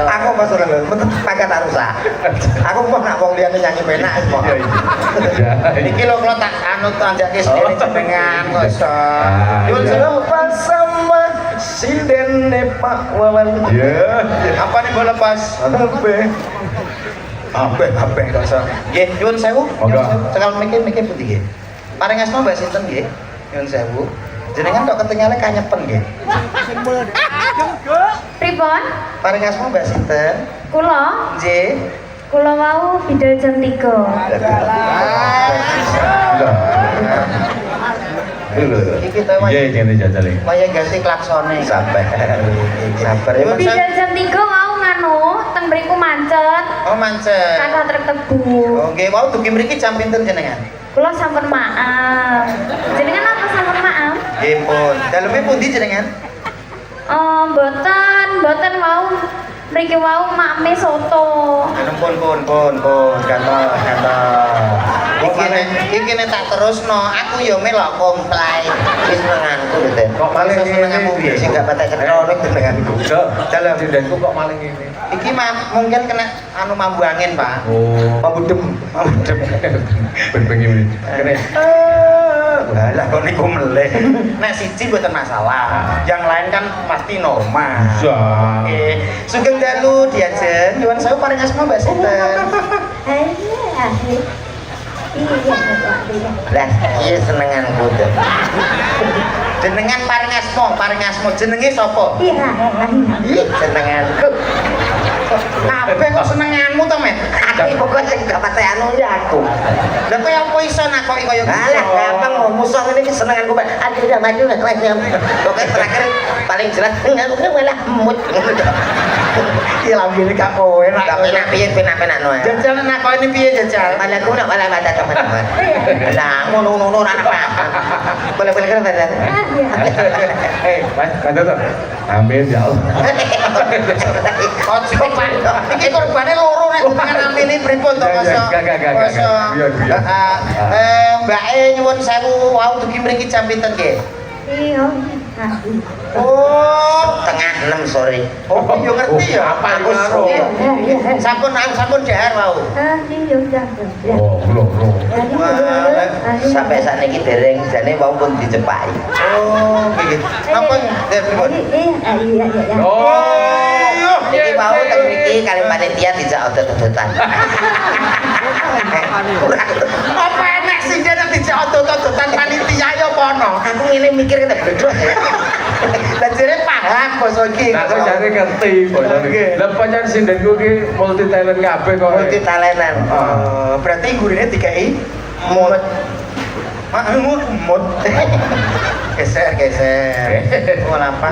Aku pas ora lho, pakai tak rusak. Aku mau nak wong liyane nyanyi penak kok. Iki lho kalau tak anut anjake sendiri jenengan kok iso. Yul lepas sama sindene Pak Wawan. Ya. Apa nih boleh lepas? Apa kok iso. Nggih, nyuwun sewu. Cekal mikir putih nggih. Paring asma Mbak Sinten nggih. Nyuwun sewu. Jenengan kok ketinggalan kanyepen nggih. Pripun? Paring asma Mbak Sinten. Kula, Nggih. kula mau bidal jam 3. Iki to Iya, ini jajal iki. Maya ganti klaksone. Sabar. Ya, Bidal jam 3 mau nganu, teng mriku macet. Oh, mancet. Kata truk tebu. Oh, nggih, wau dugi mriki jam pinten jenengan? Kula sampun maaf. Jenengan apa sampun maaf? Nggih, pun. Daleme pundi jenengan? Mboten mau mriki mau makme soto. Pun, kantor. Iki nek tak terusno, aku ya melok komplai. Wis nenganku lho, Den. Kok maling senenganmu ngene? sing gak patek ketronik jenenganku. Dalam dindenku kok maling ini. Iki mungkin kena anu mambu angin, Pak. Oh. Mambu dem. Ben ini. Kene. Lah kok niku meleh. Nek siji mboten masalah. Yang lain kan pasti normal. Bisa. Oke. Sugeng dalu diajen, nyuwun sewu paring asma Mbak Sinten. Lah, iya senenganku tuh. Jenengan paring asma jenenge sapa? Iya. Iya, senenganku. Kabeh kok senenganmu to, Met? Aku pokoknya sing gak pate anu ya aku. Lah kowe apa iso nakoki kaya gitu? Alah gampang mau musuh ini kesenanganku Pak. Aduh udah maju lah Mas. Pokoknya terakhir paling jelas aku malah emut. Iya lah ngene gak kowe nak. Gak penak piye penak no. Jajal nakoki piye jajal? Malah aku nak malah baca teman-teman. Lah ngono ora apa. Boleh kan Pak. Mas, kata tuh. Amin ya Allah. Ojo Pak. Iki korbane loro nek jenengan amini pripun to Mas? Gak. Biar. Mbak nyuwun sewu wau dugi mriki jam pinten nggih? Iya. Oh, Setengah 6 sore. oh yo ngerti ya. Apa Aku karo? sampun dahar wau. Iya udah. Oh, belum. Sampai saat ini dereng jane maupun dicepaki. Oh, nggih. Napa pripun? Iya. Oh. Iki mau teng mriki kali panitia dijak odot-odotan. Apa enek sing dene dijak odot-odotan panitia ya apa ono? Aku ngene mikir kena bledok ya. Lah jere paham basa iki. Nah, aku jare ngerti basa iki. Lah pancen sindenku iki multi talent kabeh kok. Multi talentan. Oh, berarti gurine dikai mut. Mut. Geser. Oh, apa?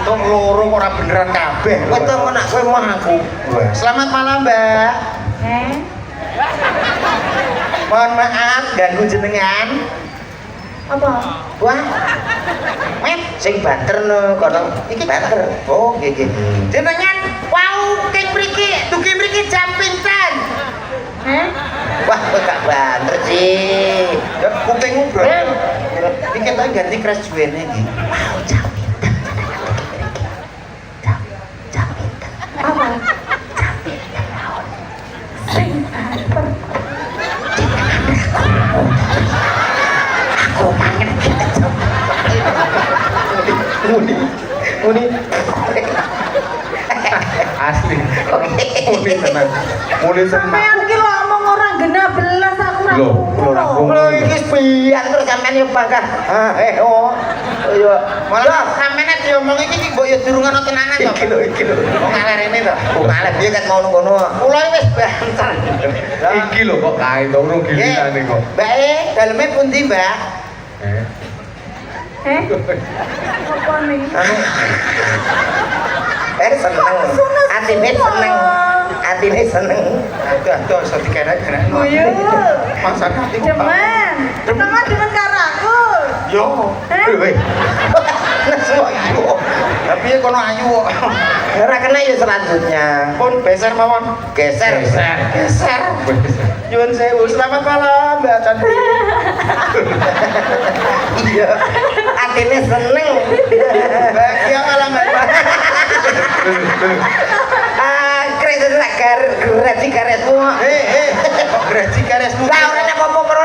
Tung loro ora beneran kabeh. Kowe to nak kowe mau aku. Selamat malam, Mbak. Mohon maaf ganggu jenengan. Apa? Wah. Met sing banter no kono. Iki banter. Oh, nggih. Jenengan wau keng mriki, dugi mriki jam pinten? Wah, kowe gak banter sih. Ya kupingmu bro. Iki tak ganti crash juwene iki. Wow, jam pinten. Jam pinten. Apa? Jam pinten naon. Aku kangen kita jam. Muni. Asli. Muni tenan. Sampean iki lho omong ora genah belas aku ra. Loh, Lho iki pian terus sampean yo bangga. Yo. Malah sampeyan diomong iki mbok yo durung ana tenanan to. Iki lho. Wong ngaler ini to. Kok ngalih piye kan mau ngono. Kula wis banter. Iki lho kok kae to urung giliran kok. Mbak daleme pundi, Mbak? Apa nih? Seneng. Atine seneng. Atine seneng. Aduh, iso dikene-kene. Guyu. Masak ati kok. Demen. Pertama demen karo aku. Yo. Weh. Nesu ayu. Tapi kono ayu kok. Ora kena ya selanjutnya. Pun beser mawon. Geser. Geser. Nyuwun sewu. Selamat malam, Mbak Cantik. Iya. Atine seneng. Bahagia malam, Mbak. Kredit lagar graji karetmu. Kok graji karesmu. Lah ora nek apa karo.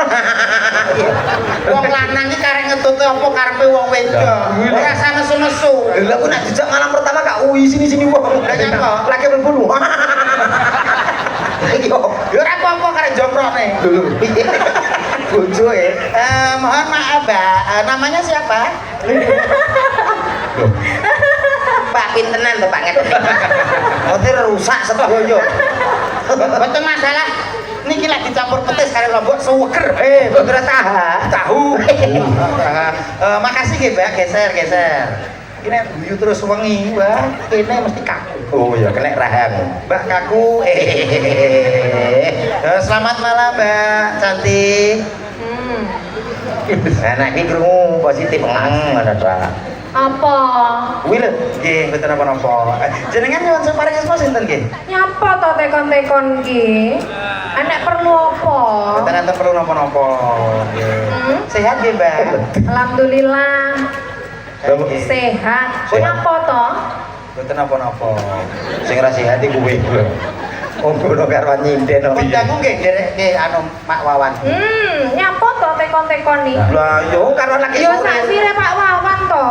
Wong lanang iki karek ngetute apa karepe wong wedok. Ora usah nesu-nesu. Lah aku nak dijak malam pertama gak sini wong. Lah nyapa? Lagi berbulu. Yo. Ya ora apa-apa karek jomprone. Bojo Mohon maaf, Mbak. Namanya siapa? Pak pintenan to Pak ngeten. Motor rusak sedoyo. Betul masalah. Niki lagi campur petis karo lombok suweger. Putra tahu. Makasih nggih, Mbak. Geser. Ini guyu terus wengi, Mbak. Kene mesti kaku. Oh ya kena rahang. Mbak kaku. Selamat malam, Mbak Cantik. Anak iki krungu positif ngono ta. Apa? Kuwi lho, nggih mboten napa-napa. Jenengan nyuwun separing asma sinten nggih? Nyapa to tekon-tekon ki? Anek perlu apa? Mboten enten perlu napa-napa. Nggih. Sehat nggih, Mbak? Alhamdulillah Nggih. sehat. Sehat. Nyapa to? Mboten napa-napa. Sing ra sehat iki kuwi. Wong ngono karo nyinden. Kondaku nggih derek nggih anu Mak Wawan. Nyapa to tekon-tekon nih? Lah yo karo anak Yo sak sire Pak Wawan to.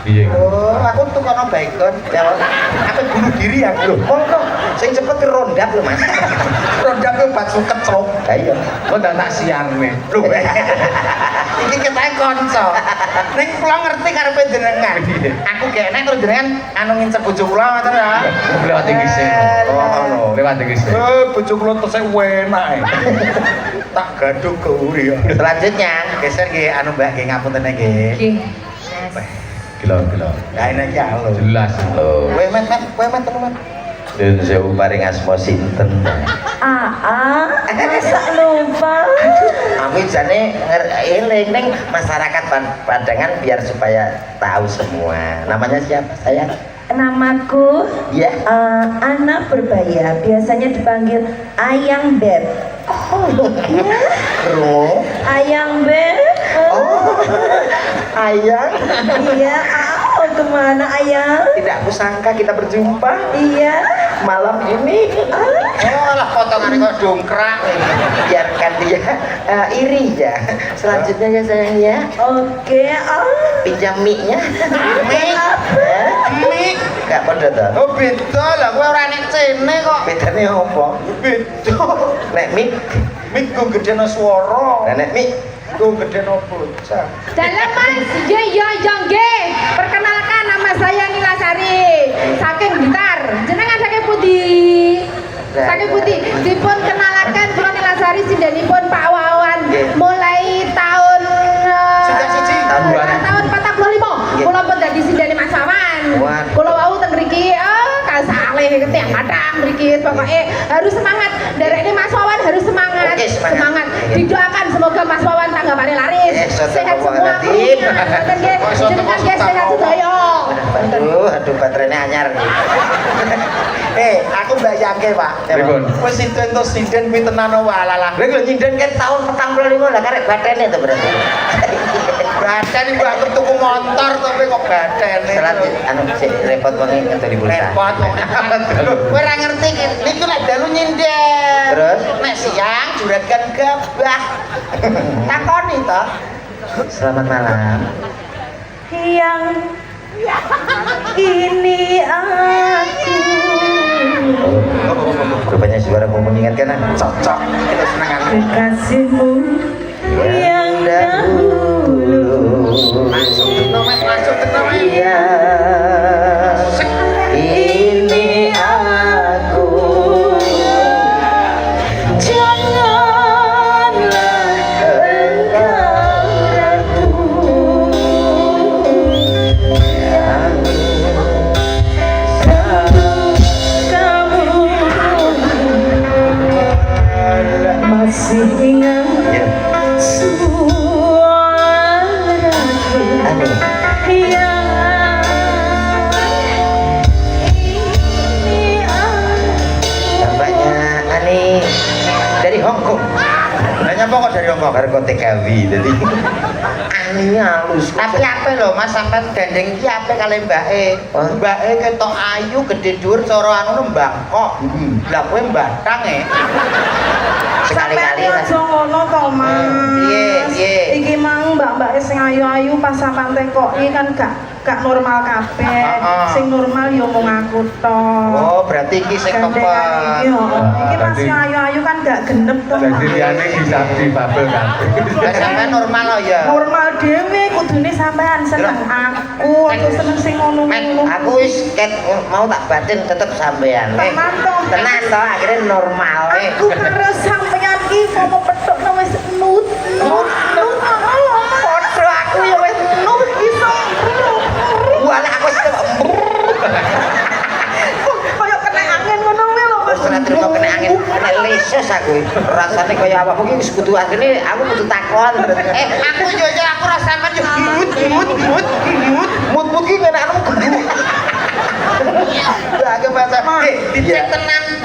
Piye? Oh, aku tukono bacon. Aku bunuh diri aku. Lho, monggo sing cepet rondap lho Mas. Rondap yo bak suket cok. Ha iya. Kok ndak tak siarne. Lho. Iki ketahe kanca. Ning kula ngerti karepe jenengan. Aku gak enak terus jenengan anu ngincer bojo kula ngoten ya. Lewat iki sih. Oh ngono. Lewat iki sih. Bojo kula tesih enak. Tak gaduh keuri ya. Selanjutnya Geser nggih anu Mbak nggih ngapunten nggih. Nggih. Gila. Lah ini iki halo. Jelas. lho. Kowe men telu men. Dun sewu paring asma sinten. Masa lupa? Aku jane eling ning masyarakat Padangan biar supaya tahu semua. Namanya siapa saya? Namaku Ya. Anak Berbaya, biasanya dipanggil Ayang Beb. Oh, Ro. Ayang Beb. Oh. Ayang. Iya, oh kemana Ayang? Tidak kusangka kita berjumpa Iya. malam ini. Oh lah potongane kok dongkrak. Biarkan dia iri ya. Selanjutnya ya sayang ya. Oke, Pinjam mic-nya. Mik. Mik. Gak pada ta. Oh beda lah kowe ora nek cene kok. Bedane apa? Beda. Nek mic, Mik go gedeno swara. nek mic Go gedeno bocah. Dalam Mas, ya nggih. Perkenalkan nama saya Nila Sari. Saking Blitar. Jenengan saking pundi? Saking pundi. Dipun kenalaken kula Nila Sari sindanipun Pak Wawan mulai tahun Sudah siji. tahun 45. Kula pun dadi sindane Mas Wawan. Waduh. Kula wau teng mriki kasaleh tiang kadang mriki pokoke harus semangat. Nderekne Mas Wawan harus semangat. Oke, semangat. Didoakan semoga Mas Wawan tanggapane laris. Sehat semua. Nadine. Ngoten nggih. Jenengan nggih sehat sedaya. Aduh baterainya anyar nih. Aku mbayangke, Pak. Pripun? Wis sinden to sinden kuwi tenan walalah. Lha kok nyinden kan tahun 45 lah karek batene to berarti. Badan iku aku tuku motor tapi kok badane. Selanjut anu sik repot banget ngetoni pulsa. Repot kok. Kowe ora ngerti niku lek dalu nyinden. Terus? Nek siang juragan gabah. Takoni to. Selamat malam. yang ini aku. Rupanya suara mau mengingatkan Cocok. Kita senengan. Kekasihmu yang dahulu. Langsung nomor Iya, ini aku. Janganlah engkau ragu. Kamu masih ingat suaraku yang ini Tampaknya Ani dari Hongkong. Nanya apa kok dari Hongkong? Baru kok TKW jadi Ani halus. Tapi apa lho Mas sampean gandeng iki apa kali Mbak E? Hah? Mbak E ketok ayu gede dhuwur cara anu mbangkok. Lah kowe mbatang Sekali-kali sampeyan lah. aja ngono to, Mas. Piye? Iki mang mbak-mbak sing ayu-ayu pas sampean tekoki kan gak normal kabeh. Heeh. Sing normal ya mung aku tok. Oh, berarti iki sing Gandengan tepat. iki, iki pas berarti- sing ayu-ayu kan gak genep to. Jadi Mas. liyane bisa dibabel kabeh. Lah sampean normal lo ya. Normal dhewe kudune sampean seneng aku seneng sing ngono-ngono. Aku wis ket mau tak batin tetep sampean. Tenan to. Tenan to akhirnya normal. Aku karo sampeyan iki mau petukno wis nut. Podo aku ya wis Nut iso. Walah aku wis Kayak kena angin ngono wae lho, Mas. Wis ora terima kena angin, kena lesos aku. Rasane kaya apa mungkin wis kudu akhirnya aku kudu takon. Aku yo aku ra sampean yo mut. Mut ki kena anu kudu. Lah ke bahasa Iya.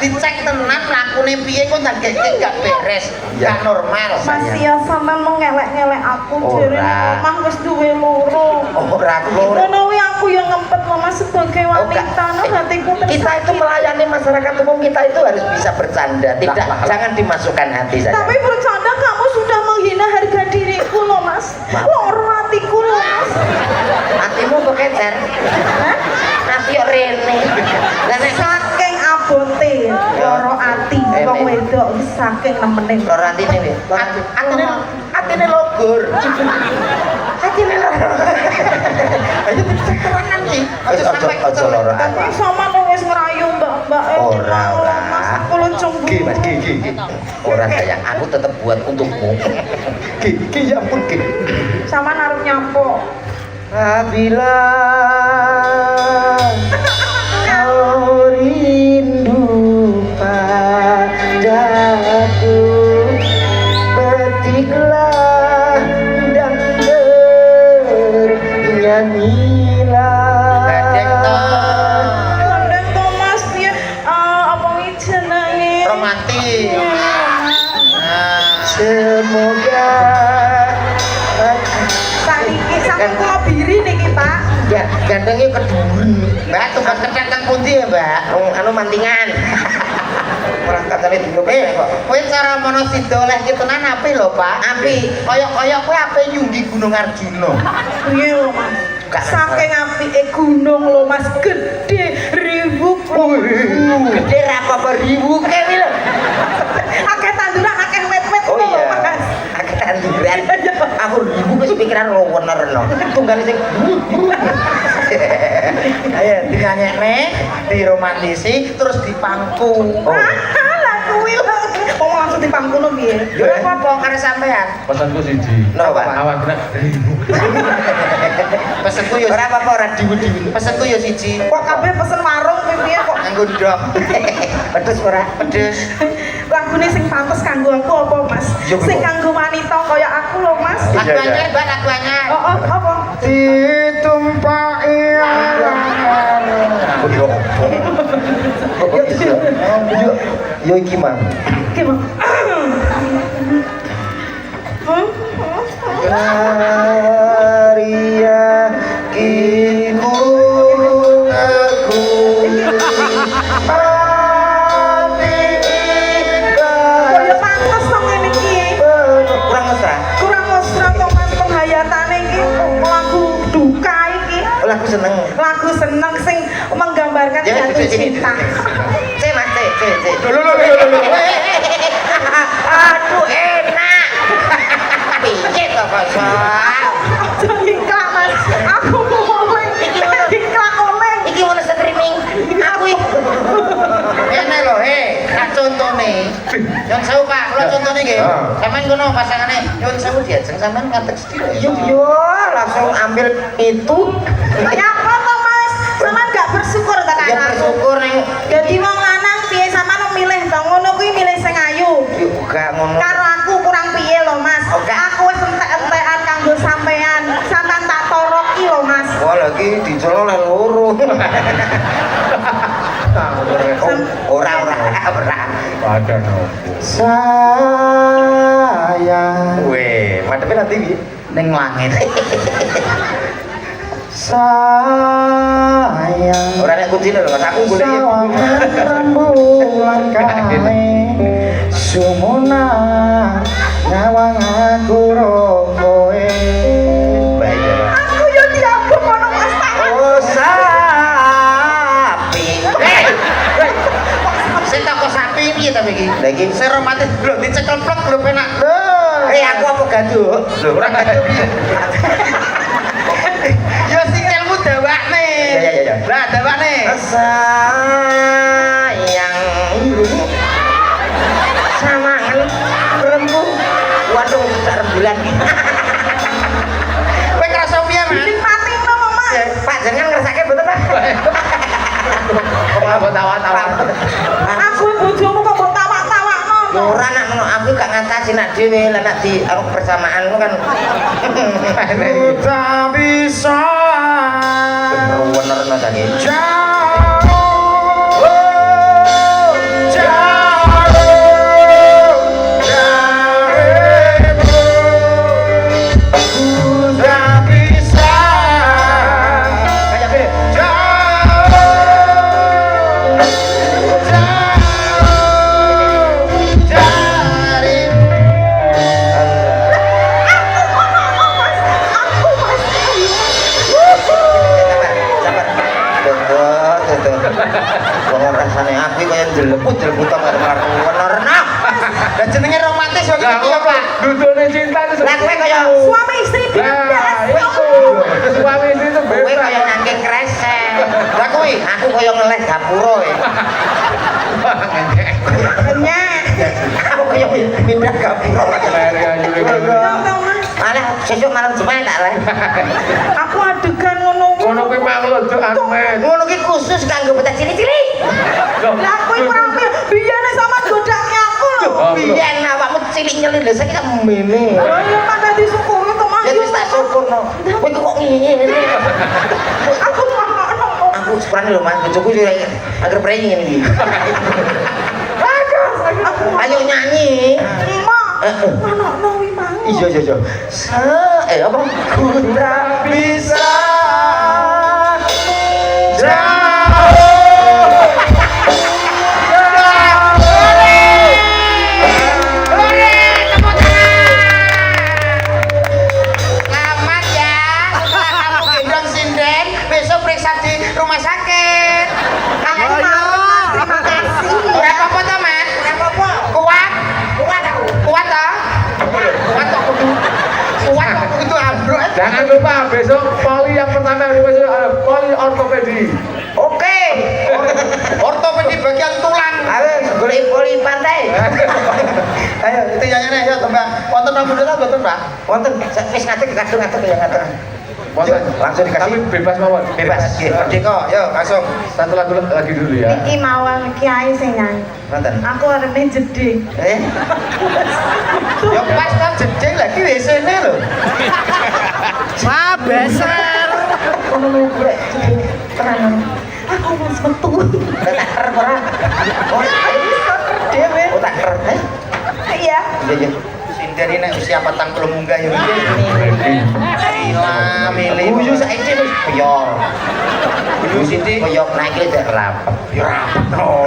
dicek tenan lakune piye kok tak gak beres. Iya. Gak normal. Mas ya sampean mau ngelek-ngelek aku jere Ora. omah wis duwe loro. Ora loro. Ngono kuwi aku yang ngempet loh Mas sebagai wanita no hatiku Kita itu tersakiti. melayani masyarakat umum, kita itu harus bisa bercanda, tidak jangan dimasukkan hati saja. Tapi bercanda kamu sudah menghina harga diriku loh Mas. Maaf. Loro hatiku loh Mas. Hatimu bekecer. Hah? Hati yo rene. Lah nek Saking abote loro ati wong wedok wis saking nemene. loro atine wis. Atine logor. Atine loro. Ayo dicek tenan iki. Aja sampai Aja loro ati. Tapi sama lo wis ngerayu mbak-mbak Ora, ora. Mas aku lo cemburu. Ki Mas, ki. Ora sayang, aku tetap buat untukmu. Ki ya ampun ki. Sama naruh nyapo. Apabila kau rindu padaku, petiklah dan bernyanyilah. Gadeng to. Kondeng Thomas piye apa iki jenenge? Romantis. Nah, Semoga Saniki sampe kula biri niki Pak. ya gandengnya keduri. Mbak tumbas kecek teng pundi ya, Mbak? Anu mantingan. Orang katanya dulu kok. Kowe cara mono sida oleh ki tenan apik lho, Pak. Apik. Kaya kowe apik nyunggi Gunung Arjuna. Piye lho Mas? Gak Saking apike gunung lho Mas, gede ribu. Gede apa ribu kewi lho. Akeh tanduran, akeh wet-wet Oh lho iya. Mas. Akeh tanduran. Aku ribu wis pikiran lo bener no. Tunggal sing. Ayo dinyanekne, diromantisi terus dipangku. Oh. Lah kuwi lho. Wong langsung dipangkono piye? Yo apa karo sampean? Pesanku siji. No, Pak. Awak kena ribu. Pesenku yo Ora apa-apa ora diwu-diwu. pesenku yo siji. Kok kabeh pesen warung piye kok Nganggo ndok. Pedes ora? Pedes. lagune sing pantes kanggo aku apa Mas? Iya, Sing Mbak. kanggo wanita kaya aku lho Mas. Iya, Lagu iya. anyar, Mbak, lagu anyar. Oh, apa? Ditumpaki Yo opo? Yo iki mang. Gimana? Maria kiku aku Kaya pantes to ngene iki. kurang mesra. Kurang mesra to Mas penghayatane iki lagu duka iki. Aku seneng. Lagu seneng sing menggambarkan Ya, jatuh sini. cinta. Mas, cek. Lho. Aduh enak. Piye to kok, Soal? Jadi Mas, aku mau contone. Nyuwun sewu Pak, kula contone nggih. Ah. Sampeyan ngono pasangane nyuwun sewu diajeng sampeyan ngadeg sedhik. Yo langsung ambil itu. Ya apa toh Mas? Sampean gak bersyukur ta Ya kan aku. bersyukur ning Jadi wong lanang piye sampean milih to ngono kuwi milih sing ayu. yo gak ngono. Karo aku kurang piye lho Mas. Oke. Aku wis entek-entekan kanggo sampean. Sampean tak toroki lho Mas. Wah lagi dicolok oleh loro. Ora. Pada nopo. Sayang. Weh, madhepe nanti iki ning langit. Sayang. Ora nek kucine lho, Mas. Aku golek Sawangan rembulan kae sumuna nyawang aku rokoe. bayar. Aku yo diambung ngono Mas tak. Oh sapi. Sing toko sapi piye ta iki? Lah iki Sing romantis lho dicekel plek lho penak. aku apa gaduh? Lho ora gaduh piye? Yo sikilmu dawakne. Ya. Lah dawakne. Sayang samangan rembu. Waduh tak rembulan. Kowe krasa piye, Mas? Bikin mati ngono Mas. Pak jenengan ngersake mboten Pak? Kok apa tawa-tawa? Aku bojomu kok mbok tawak-tawakno. Ora nak ngono aku gak ngatasi nak dhewe lah nak di aku bersamaan lu kan. Tak bisa. Bener no tadi. Jeleput-jeleputan karo bener nah. Lah jenenge romantis kok Lah iki ya, Pak. dudune cinta itu Lah kowe kaya Suami istri Nah, beda. itu suami istri itu kowe beda. kaya nangking kresek. Lah kowe aku kaya ngeleh gapura e. Nyek. Aku kaya pindah gapura. Lari aja Malah sesuk malam Jumat tak leh. Aku adegan ngono. Ngono kuwi maklum Cuk Ahmed. Ngono ki khusus kanggo bocah cilik-cilik. Lah aku iku ora piye. Biyane sama godake aku lho. Biyen awakmu cilik nyelin lho saiki kan mene. Oh iya kan disyukuri to Mas. Ya wis tak syukurno. Kowe kok ngene. Aku ngono. Aku sepurane lho Mas, bojoku yo agar prei ngene iki. Aku Ayo nyanyi. Mak. Ono wi mang. Iya. Apa? Ku tak bisa Selamat ya. Setelah kamu gendong sinden, besok periksa di rumah sakit. Terima kasih. Ora apa-apa to, Mas? Ora apa-apa. Kuat? Kuat aku. Kuat to? Kuat to kudu. Kuat to kudu ambruk. Jangan lupa besok poli yang pertama besok ada poli ortopedi. Oke. Ortopedi bagian tulang. Ayo golek poli pantai. Ayo, itu nyanyi ya, Mbak. Wonten rambutnya mboten, Mbak? Wonten wis ngatur kadung-kadung ya ngatur. Bosan. Langsung dikasih. Tapi bebas mawon. Bebas. Nggih. Merdeka, yuk langsung. Satu lagu lagi dulu ya. Iki mawon kiai sing nyanyi. Wonten. Aku arep jeding. Yo pas kan jeding lagi WC-ne lho. Wah, beser. Ono lho golek jeding. Tenan. Aku wis metu. Tak ter ora. Oh, Dewe. oh tak ter. Iya. Iya. Sindari nek usia 40 munggah yo. Gila, milih. Guyu saiki wis piyol. Guyu Siti. Koyok naik iki dak rapet. Yo rapet. Oh,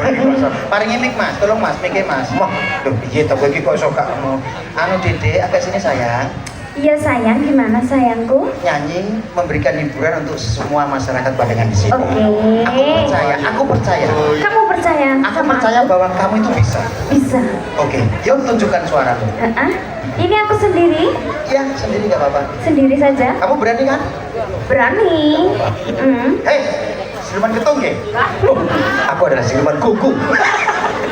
paringi mic, Mas. Tolong Mas, mic Mas. Mah, lho piye to kowe iki kok iso gak mau Anu Dede, agak sini sayang. Iya sayang, gimana sayangku? Nyanyi memberikan hiburan untuk semua masyarakat Badengan di sini. Oke. Aku percaya. Kamu percaya Aku sama percaya bahwa kamu itu bisa. Bisa. Oke, yuk tunjukkan suaramu. Ini aku sendiri, Iya, sendiri nggak apa-apa. sendiri saja. Kamu berani kan? Berani. Hei, siluman ketung ya? Aku adalah siluman kuku.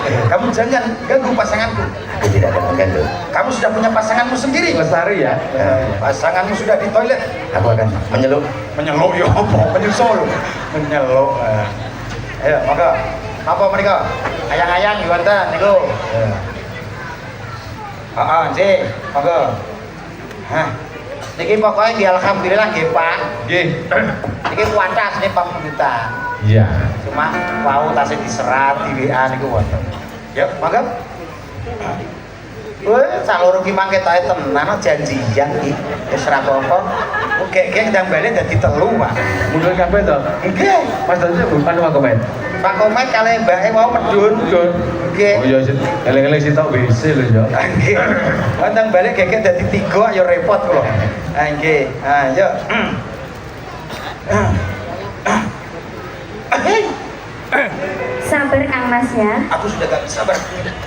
Kamu jangan ganggu pasanganku. Aku tidak akan mengganggu. Kamu sudah punya pasanganmu sendiri. Lestari ya. Pasanganmu sudah di toilet. Aku akan menyeluk. Menyeluk ya apa? Menyusul. Menyeluk. Ayo, monggo. Apa mereka? Ayang-ayang di wonten niku. Heeh, nggih, monggo. Hah. Niki pokoknya nggih alhamdulillah nggih, Pak. Nggih. Niki kuantas nih pamunggutan. Iya. Cuma wau tasih diserat di WA niku wonten. Yuk, monggo. Wah, saloro ki mangke tae tenan janjian iki. Wis ora apa-apa. Gek-gek ndang bali dadi telu, Pak. Mundur kabeh to. Nggih. Mas Dadi bukan Pak Komet. Pak Komet kalih mbake wau medun. Mundur. Nggih. Oh iya, eleng-eleng sih tok WC lho ya. Nggih. Ndang bali gek-gek dadi 3 ya repot kula. Ah nggih. Ah, yuk. Sabar Kang Mas ya. Aku sudah gak sabar.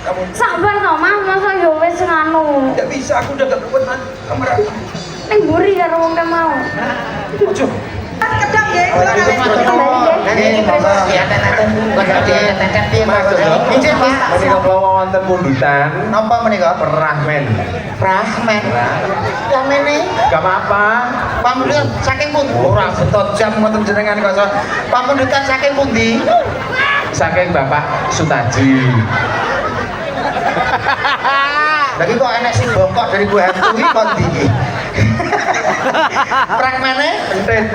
Kamu Sabar toh Mas, masa yo wis nganu. tidak bisa, aku udah gak kuat man. Kamera. Ning mburi karo wong kang mau. Ojo. Kedang nggih, kula Kembali Ini monggo ya tenan Mas Dodo. Izin, Pak. Menika kula wonten pundutan. Napa menika? Rahmen. Rahman. Yang mene Gak apa-apa. pamundutan saking pundi? Ora beto jam ngoten jenengan kok. Pamundutan saking pundi? Saking Bapak Sutaji. Lagi kok enek sing bongkok dari gue hantu iki kok ndi iki? Pragmane? Entet.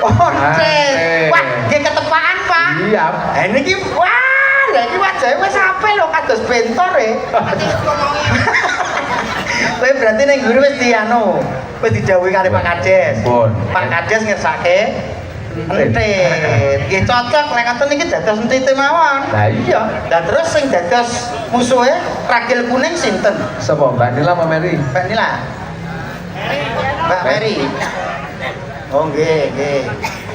Oh, cek. Wah, nggih ketepaan, Pak. Iya. Ha niki wah, lha iki wajahe wis apik lho kados bentor e. Kowe berarti ning guru wis dianu, wis didhawuhi kali Pak Kades. Pun. Pak Kades ngersake entit. Nggih cocok lek ngoten niki dados entite mawon. Lah iya. Dan terus sing dados musuhe ragil kuning sinten? Sapa Mbak Nila apa Mary? Mbak Nila. Mbak Mary. Oh nggih, nggih.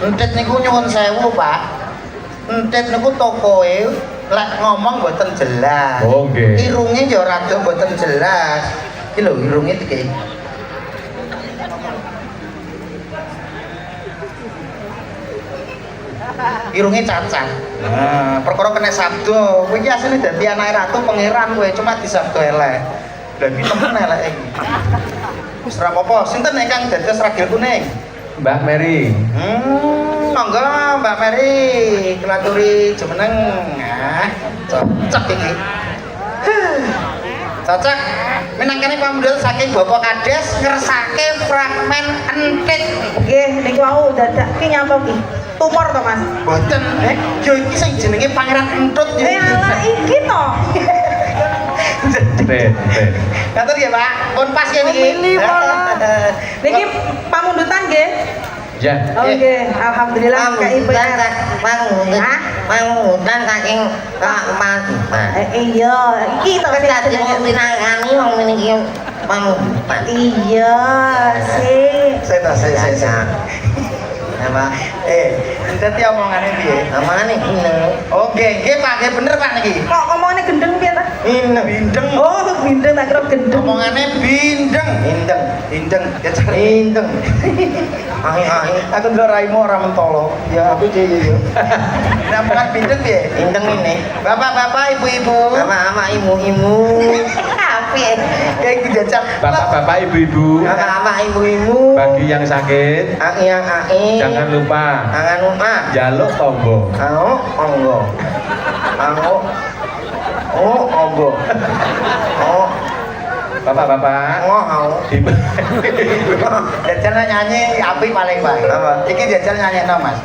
Entit niku nyuwun sewu, Pak. Entit niku tokoe lek ngomong mboten jelas. Oh nggih. Irunge ya rada mboten jelas. Iki lho irunge iki. Irunge cacat. Nah, perkara kena sabdo, kowe iki asline dadi anake ratu pangeran kowe, cuma disabdo elek. Lah iki temen eleke iki. Wis ora apa-apa, sinten ingkang dados ragil kuning? Mbak Mary. Monggo Mbak Mary, kula aturi jumeneng. Ah, cocok iki. Cocok. Minangkane pamundhut saking Bapak Kades ngersake fragmen entit. Nggih, niku wau dadak ki nyapa ki? Tumor to, Mas? Boten, yo iki sing jenenge Pangeran Entut yo. Alah iki to. Entet. Ngatur ya, Pak. Pun pas ya niki. Milih malah. Niki pamundutan nggih. Ya. Oh nggih, alhamdulillah kak Ibu. Mangudan saking Pak Mas. Iya, iki to Wis dadi pinangani wong niki pamundutan. Iya, sih. Saya. Apa? Entet ya omongane piye? Amane bener. Oke, nggih Pak, nggih bener Pak niki. Kok ngomongnya gendeng piye ta? Bindeng. Oh, bindeng tak kira gendeng. Omongane bindeng. Bindeng. Ya cari bindeng. Aku ndelok raimu ora mentolo. Ya aku dhewe yo. Nah, omongan bindeng piye? Indeng ini. Bapak-bapak, ibu-ibu. Ama imu-imu. Apik. Kayak iki jajal. Bapak-bapak, ibu-ibu. Ama imu-imu. Bagi yang sakit, Yang jangan lupa Jangan lupa. jaluk tombo. Onggo. Onggo. Bapak-bapak, ibu. Jajal nyanyi apik paling baik. Apa? Iki jajal nyanyekno, Mas.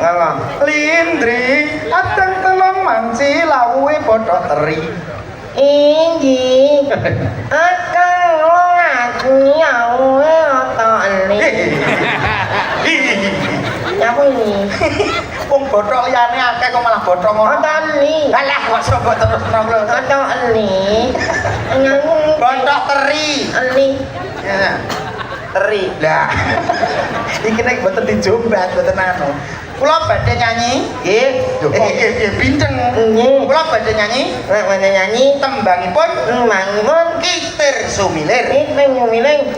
Lindri, ateng telung manci lawuhe padha teri. Inji akan lo ngaku nyawe atau ini apa ini Wong bothok liyane akeh kok malah bothok ngono. atau ini Alah, kok coba terus nonglo. atau ini nyanyi Bothok teri. ini Ya. Teri. Lah. Iki nek boten dijombat, boten anu. Kula badhe nyanyi, nggih, bindeng. Nggih. Kula badhe nyanyi nek mana nyanyi tembangipun mangun Kitir Sumilir. itu nyumiling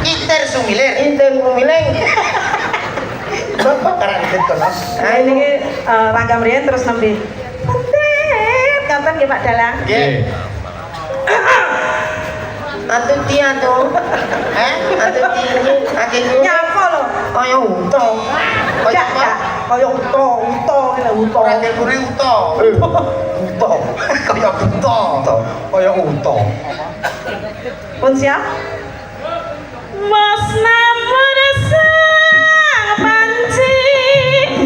Kitir Sumilir. itu nyumiling Bapak karang kono. Nah, ini rangga mriyen terus nembe. Entet, kata matur nggih Pak Dalang. Nggih. Atuh dia tuh. Atuh dia akeh Nyapa lho. kaya unta. Kaya kaya uta ngene uta. Ora telpone uta. Unta. Kaya unta. Kaya unta. Pun siap? Mas namun sang panci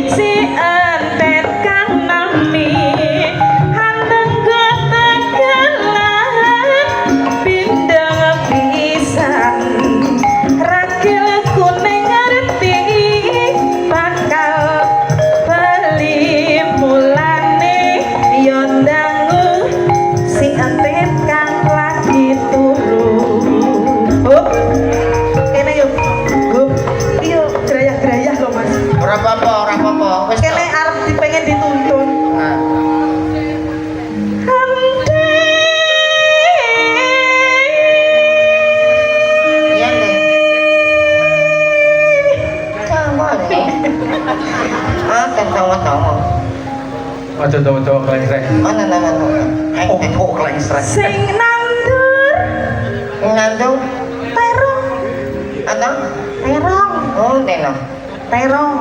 si entet kang nami handeng ketegelan pindeng pisan rakil kuning ngerti bakal beli mulane yondangu si entet kang lagi turu. Hup, kene yuk, hup, iyo gerayah-gerayah kok mas. Ora apa-apa. Wis Kene arep dipengen dituntun. Nah. Iya deh. Sama deh. Tawa-tawa. Aja tawa-tawa klengkreng. Mana nama? Oh, klengsreng. Sing nandur Nandung terong, atau terong, oh tenong. terong,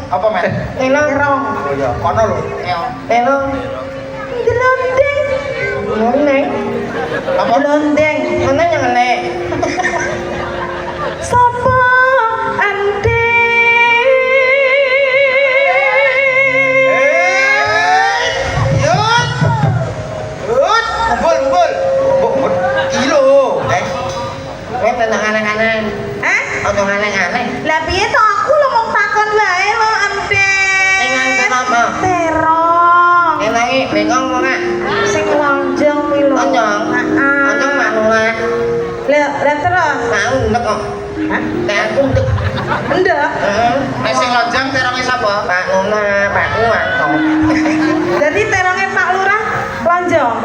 Apa, Men? Tenong. terong, Oh iya, kono lho. Tenong. gelondeng, Neng. Apa? gelondeng, Mana yang nek? sapa ante. Yut. Kumpul. Kilo. Kowe tenang aneh-aneh. Hah? Ojo aneh-aneh. Lah piye to aku lo mau takon wae lo ante. Sing nganten apa? Terong. Enake bengong ora? Sing lonjong kuwi lho. Lonjong. Heeh. Lonjong manula. Lah terus. Mau ndek kok. Hah? Nek aku ndek. Ndek. Heeh. Nek sing lonjang teronge sapa? Pak Nuna, Pak Nuan kok. Jadi terongnya Pak Lurah lonjong.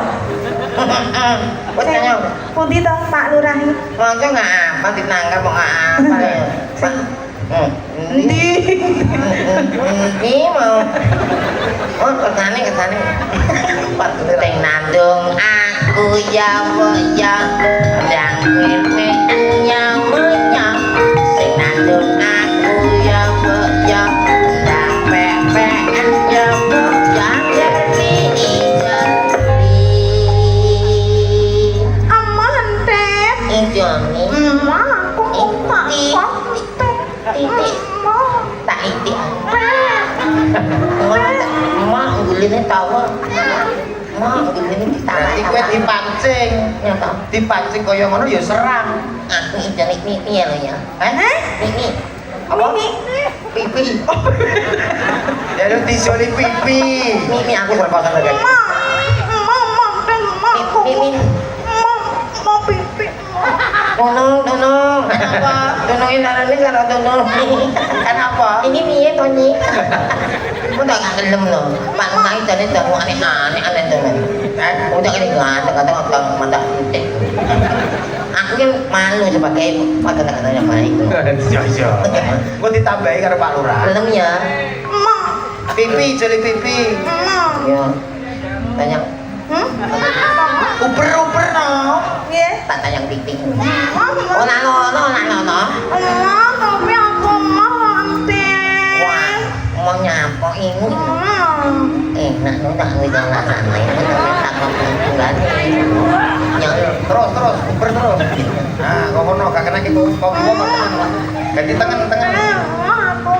Wes nyo. Pundi to Pak Lurah iki? Lonjong enggak apa ditangkap kok enggak apa ya. Pak. Endi? Ini mau. Oh, kesane. Pak Teng nandung aku ya yang ini nyamanya. Sing nandung aku ya yang pepe ya jadi Aman teh. Joni Emak aku tak kok. titik tak itik emak guline tawa emak guline Berarti kowe dipancing. nyata Dipancing kaya ngono ya serang. aku ikan ini piye lo ya ini apa pipi Ya lu disoli pipi. ini aku berpasangan lagi pipi Mau pipi. Tunung tunungin darahnya karo tunung Kenapa? ini piye Tony udah gak gelem loh pak ngai tadi tahu aneh tuh udah kali ganteng kata mata putih aku kan malu sebagai kata-kata yang baik Iya. Gua ditambahi karo Pak Lurah. belum ya Pipi, joli pipi. ya banyak Uber no. Nggih. tak tanya pipi Mama. no Emak tapi aku mau ante. wah mau nyapa ini enak no tak ngeliat rasanya tak ngomong ya Terus, uber terus. Nah, kok ngono gak kena gitu. Kok ganti tangan. Aku.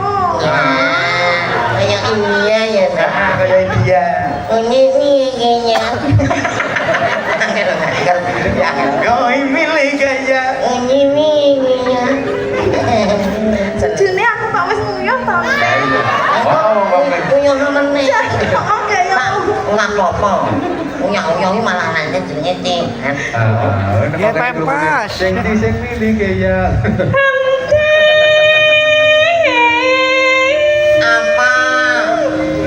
kayak India ya nak Ah, kayak dia. ini kayaknya Kau milih gaya. ini kayaknya Sejene aku kok wis nguyuh to ante. punya meneh Ya oke ya. nggak apa-apa uyang-uyang malah nanti jenenge Tihan Ya pempas. Sing milih kaya. apa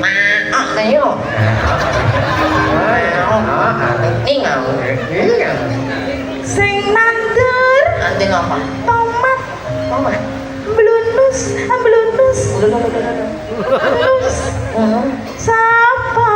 maaf kayo tinggal Sing nandur nanti ngapa tomat tomat blunus sapa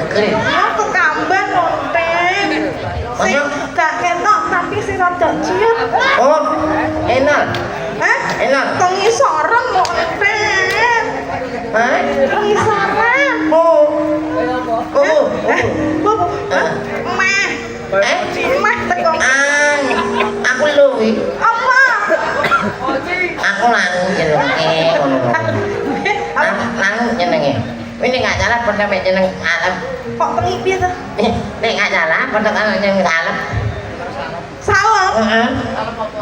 Keren. Aku kamban nonten. Sing gak ketok tapi sing rada ciut. Oh, enak. Hah? Enak. Pengisoran nonten. Hah? Pengisoran. Oh. Oh. Bu. Mah. Mah teko. Aku luwi. Apa? Aku langu jenenge ngono. Langu jenenge. Ini nggak jalan pada jeneng alam. Kok tengi piye to? Nek nggak jalan pada jeneng alam. Salah. Heeh.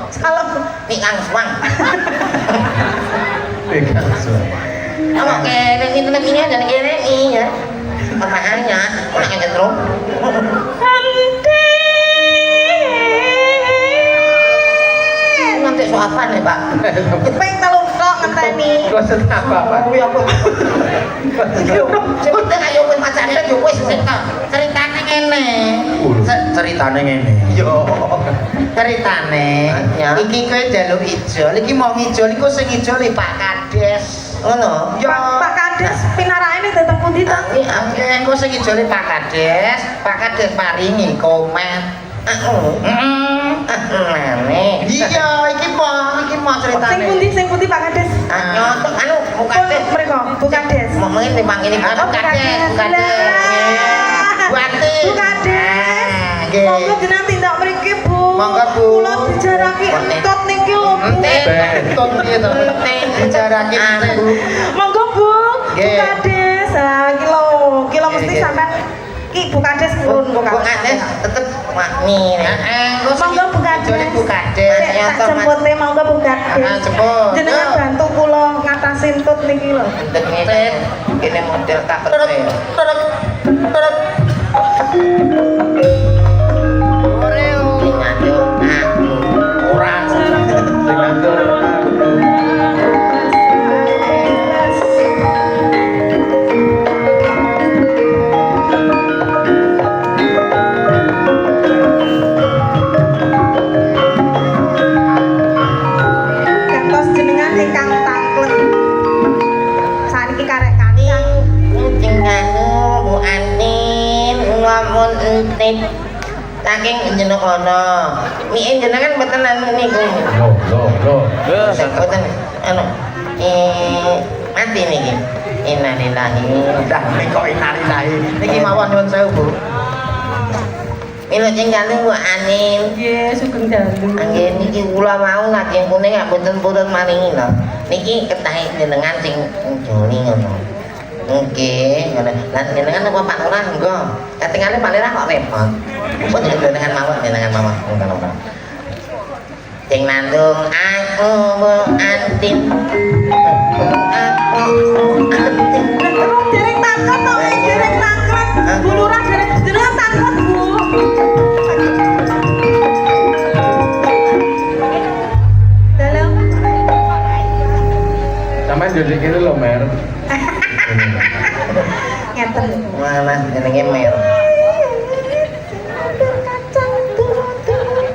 Salah. Nek kang suang. Pegang semua. Apa kene ini ini dan kene ini ya. Pemahamannya, orang yang terus. Nanti suapan ya Pak. Peng telu tok ngenteni. Bosen apa, Pak? Kuwi apa? Sebetulnya ayo kowe pacaran yo wis ceritane ngene. Ceritane ngene. Yo. Ceritane ya. Iki kowe njaluk ijol, iki mau ngijol iku sing ijol Pak Kades. Ngono. Yo. Pak Kades pinaraane dateng pundi to? Iki engko sing ijol Pak Kades, Pak Kades paringi komen. Mane. Iya, iki mau ceritane. Sing pundi Pak Kades? Nyontok anu bukan deh. Mriko, Bu Kades. Mau ngene mangkene Anu bukan deh, bukan deh. Buati. Bu Kades. Nggih. Monggo jenengan tindak mriki, Bu. Monggo, Bu. Kula dijaraki entot niki lho, Bu. Entot piye to? Dijarake entek. Monggo, Bu. Bu Nggih. Kades. Ah, ki lho mesti Nggih. sampean ki Bu Kades purun Bu Bukan deh, Kades. tetep makni. Monggo Bu Kades. Ijol Bu Kades. Tak jempute monggo Bu Kades. Jemput. Jenengan bantu kula ngatasin tut niki lho. Ngene kene model tak percaya. Orang sing ngatur. Gantos jenengan ingkang taklek. Saniki karek kacang. Bu Anin ngomong entit saking jenengono. Mien jenengan mboten anu niku. Loh. Mboten anu mati niki. Innalillahi. Dah nek kok inalilahi. Niki mawon nyuwun sewu, Bu. Mila jenggal Bu Anin. Nggih, sugeng dalu. Angge niki kula mau lajeng kuning gak boten-boten maringi lho. Niki ketahe jenengan sing joli ngono. Nggih, ngono. Lan jenengan apa Pak Lurah nggo. Ketingale Pak Lurah kok repot. Pun jenengan mawon, ngono. Sing nandung aku Bu Antin. Aku Antin. Terus dereng takon to, dereng takon. Bu Lurah dereng jenengan takon, Bu. Dalam Sampeyan yo kene lho, Mer. ngeten. Mana jenenge Mer. Kacang turun-turun.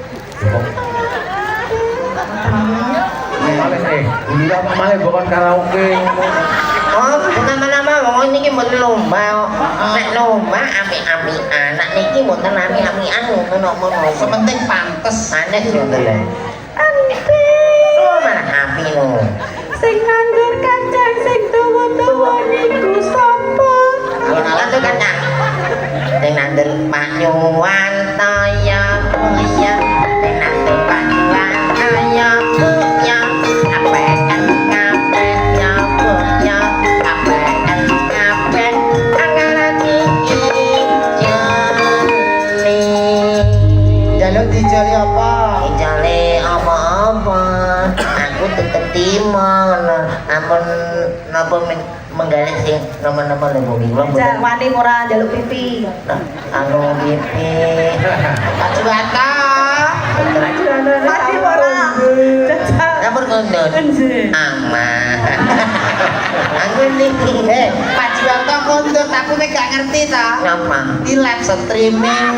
Malih dulu apa malih bukan karaoke. Oh, nama-nama wong niki mboten lomba. Nek lomba api-apian, nek niki mboten api-apian ngono-ngono. Sementing pantes. Sanes yo to. Ante Oh, mana api lho. sing nganggur kacang sing tuwa-tuwa niku sapa? Alon-alon tuh kacang. Sing nandur Pak Nyuwan toya punya. Sing nandur Pak Nyuwan toya punya. Apekan ngapenya punya. Apekan ngapen anggaran iki jeli. Jaluk dijoli apa? Jale apa-apa. Aku tetep timon. Namun napa menggalak sing nama-nama lho kula Jan wani ora njaluk pipi. anu pipi. Pak Juwata. Mati ora. Jajal. Sampun kondon. Aman. Aku niki. Pak Jiwanto kondur tapi nek gak ngerti ta. Ngapa? Di live streaming.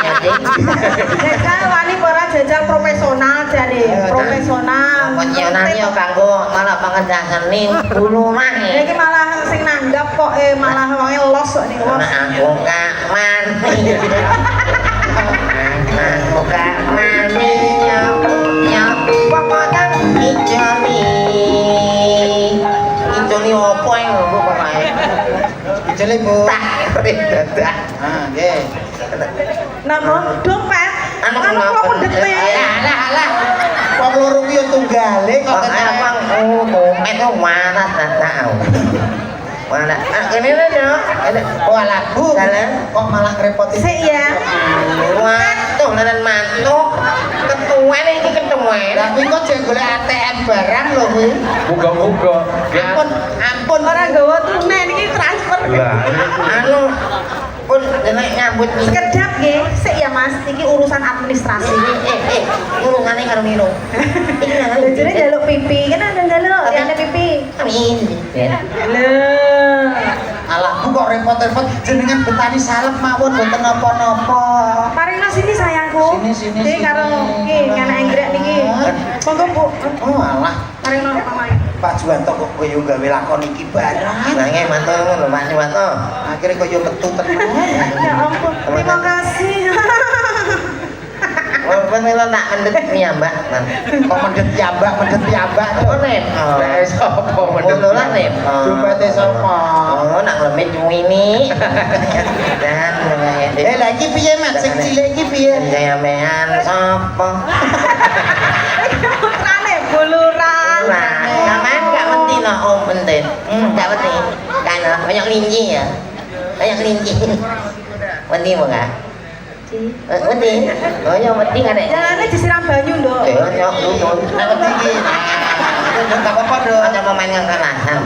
Ya, Ding. Jajal wani ora jajal profesional jane. Profesional. Penyiaran yo kanggo malah pangendasan ning bulurah. Iki malah sing nanggap takoke malah wonge los kok niku. Anak aku gak mani. Aku gak mani ya pokoknya ijoli. Ijoli opo yang lu pokoknya? Ijole Bu. Tak dadah. Ah, nggih. Napa? Dompet. Anu Anu kok pedete. Alah. Wong loro kuwi yo tunggale kok Kok abang dompet tuh mana tak tahu. Mana? Ini aja. wah lagu kok malah ngrepoti. Sik ya. Waduh, nanan mantuk. Ketua ini ketemu. Lah kuwi kok jek golek ATM barang lho kuwi. Muga-muga. Ampun Ora gawa tunai niki transfer. Lah, Anu pun jenek nyambut nih. Sekedap nggih. Sik ya Mas, iki urusan administrasi. Ngulungane karo milo. Iki nang Jadi jaluk pipi, kan ada jaluk, ada pipi. Amin. Lho. Alahku kok repot-repot jenengan betani salep mawon mboten napa-napa. Paringno sini sayangku. Sini. Iki karo iki anak anggrek niki. Monggo Bu. Oh alah, Paringno pamae. Pak Juwanto kok koyo gawe lakon iki barang. Nangge mantu ngono, Pak Mantu. Akhirnya koyo metu tenan. Ya ampun, terima kasih. Oh, bener nak mendet nyambak. Kok mendet piyambak Oh, nep. lah sapa mendet. Ngono lah nep. Dompete sapa? Oh, nak lemit ini. Dan Lah iki piye Mat? Sing cilik iki piye? Jayamean sapa? Putrane buluran. Nah, kapan gak mesti no om penting. Gak mesti. Karena banyak kelinci ya. Banyak kelinci. Mesti mau gak? Mesti. Oh, yang penting ada. Jalane disiram banyu, Nduk. Nyok lu. Nek iki. Enggak apa-apa, Dok. Ada pemain kekerasan.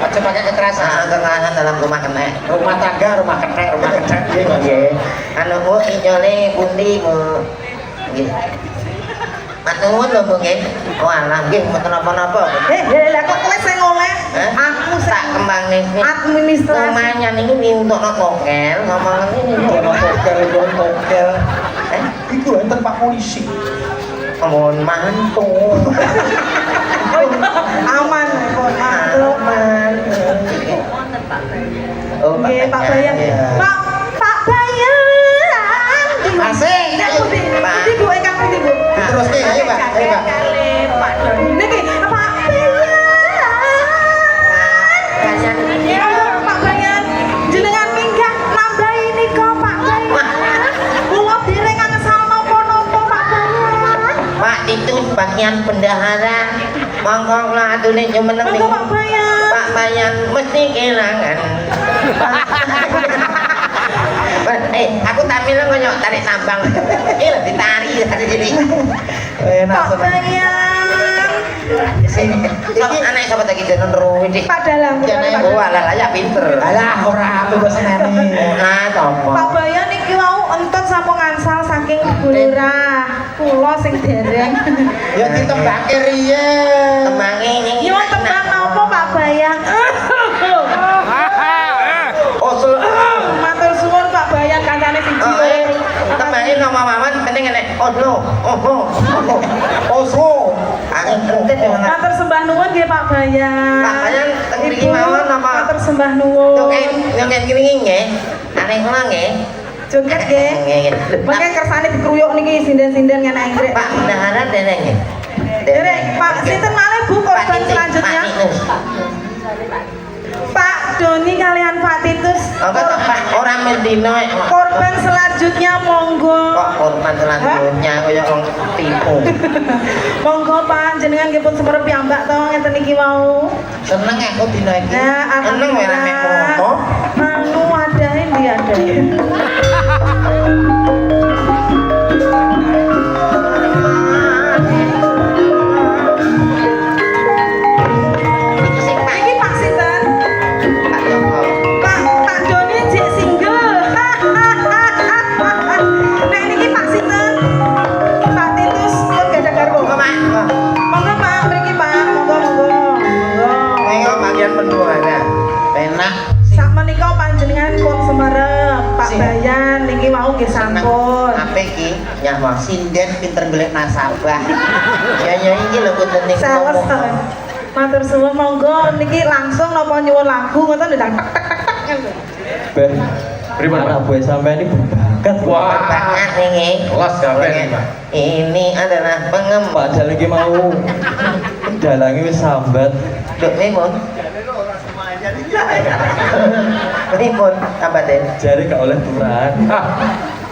Aja pakai kekerasan. Kekerasan dalam rumah kena. Rumah tangga, rumah ketek. Nggih. Anu Bu ijole pundi Bu? Nggih. Matur lho Bu nggih. Oh alah nggih mboten napa-napa. Lah kok kowe sing oleh? Aku tak kembang nih. administrasi. Lumayan ini diuntukno tokel ngomong ini. Tokel. Iku enten Pak Polisi. Mohon mantu. Aman kok, aman. Oh, Nggih, Pak Bayan. Pak Bayan. Asik. Pundi Bu ingkang pundi Bu? Diteruske, ayo Pak. Ayo Pak. Pak Doni. Niki Pak Bayan. Ya, Pak Bayan. Jenengan minggah nambahi nika Pak Bayan. Kula dhewe ngangsal napa-napa Pak Bayan. Pak itu bagian bendahara. Monggo ngadune jumeneng Monggo Pak Bayan. Pak Bayan mesti kelangan. Aku tampil koyo tarik sambang. Lho ditari tadi jadi. Enak Pak Bayan. Sok anak sapa tak jeneng ruwi dik. Pak Dalang. Oh alah ya pinter. Alah ora aku kok seneni. Nah, tomo. Pak Bayan niki wau enton sampun ngansal saking Bulurah. Kula sing dereng. Ya ditembake riyen. Temange ini. Nyuwun tembang napa Pak Bayan? Oh, Matur suwun Pak Bayan kancane siji lho. temange nama maman penting nek Oslo. Oslo. Angin kentet yo nang. Matur sembah nuwun nggih Pak Bayan. Pak Bayan teng mriki mawon napa? Matur sembah nuwun. Yo kan kene nggih. Aneh kula nggih. Jungket nggih. Nggih. Mangke kersane dikruyuk niki sinden-sinden ngene anggrek. Pak bendahara dereng nggih. Derek, Pak sinten malih Bu korban selanjutnya? Pak Doni kalian Pak Titus. Pak ora mendino. Korban selanjutnya monggo. Kok korban selanjutnya kaya wong tipu. Monggo panjenengan nggih pun semerep piyambak to ngeten iki wau. Seneng aku dina iki. Nah, Seneng wae nek foto. Anu adahe ndi adahe. Iki sing Pak Iki Pak sinten? Pak Joko. Pak Doni jek single. Nek niki Pak sinten? Pak Titus kok gadah garwo. Kok Pak? Monggo Pak mriki Pak, monggo. Ayo bagian bendahara. Enak. Sak menika panjenengan pun semerep Pak Bayan niki wau nggih sampun. Apa iki? Nyah Mas. Sinden pinter golek nasabah. Ya iki lho punten niku. Sales to. Matur suwun monggo niki langsung napa nyuwun lagu ngoten ndang tek tek tek tek ngoten. Ben, Pripun, Pak? anak buah sampai ini berbakat. Wah. Banget nih. Kelas sampean iki, Pak. Ini adalah pengembang. Padahal lagi mau dalangi wis sambat. Duk Mimun. Mimun apa deh? Jari gak oleh turan.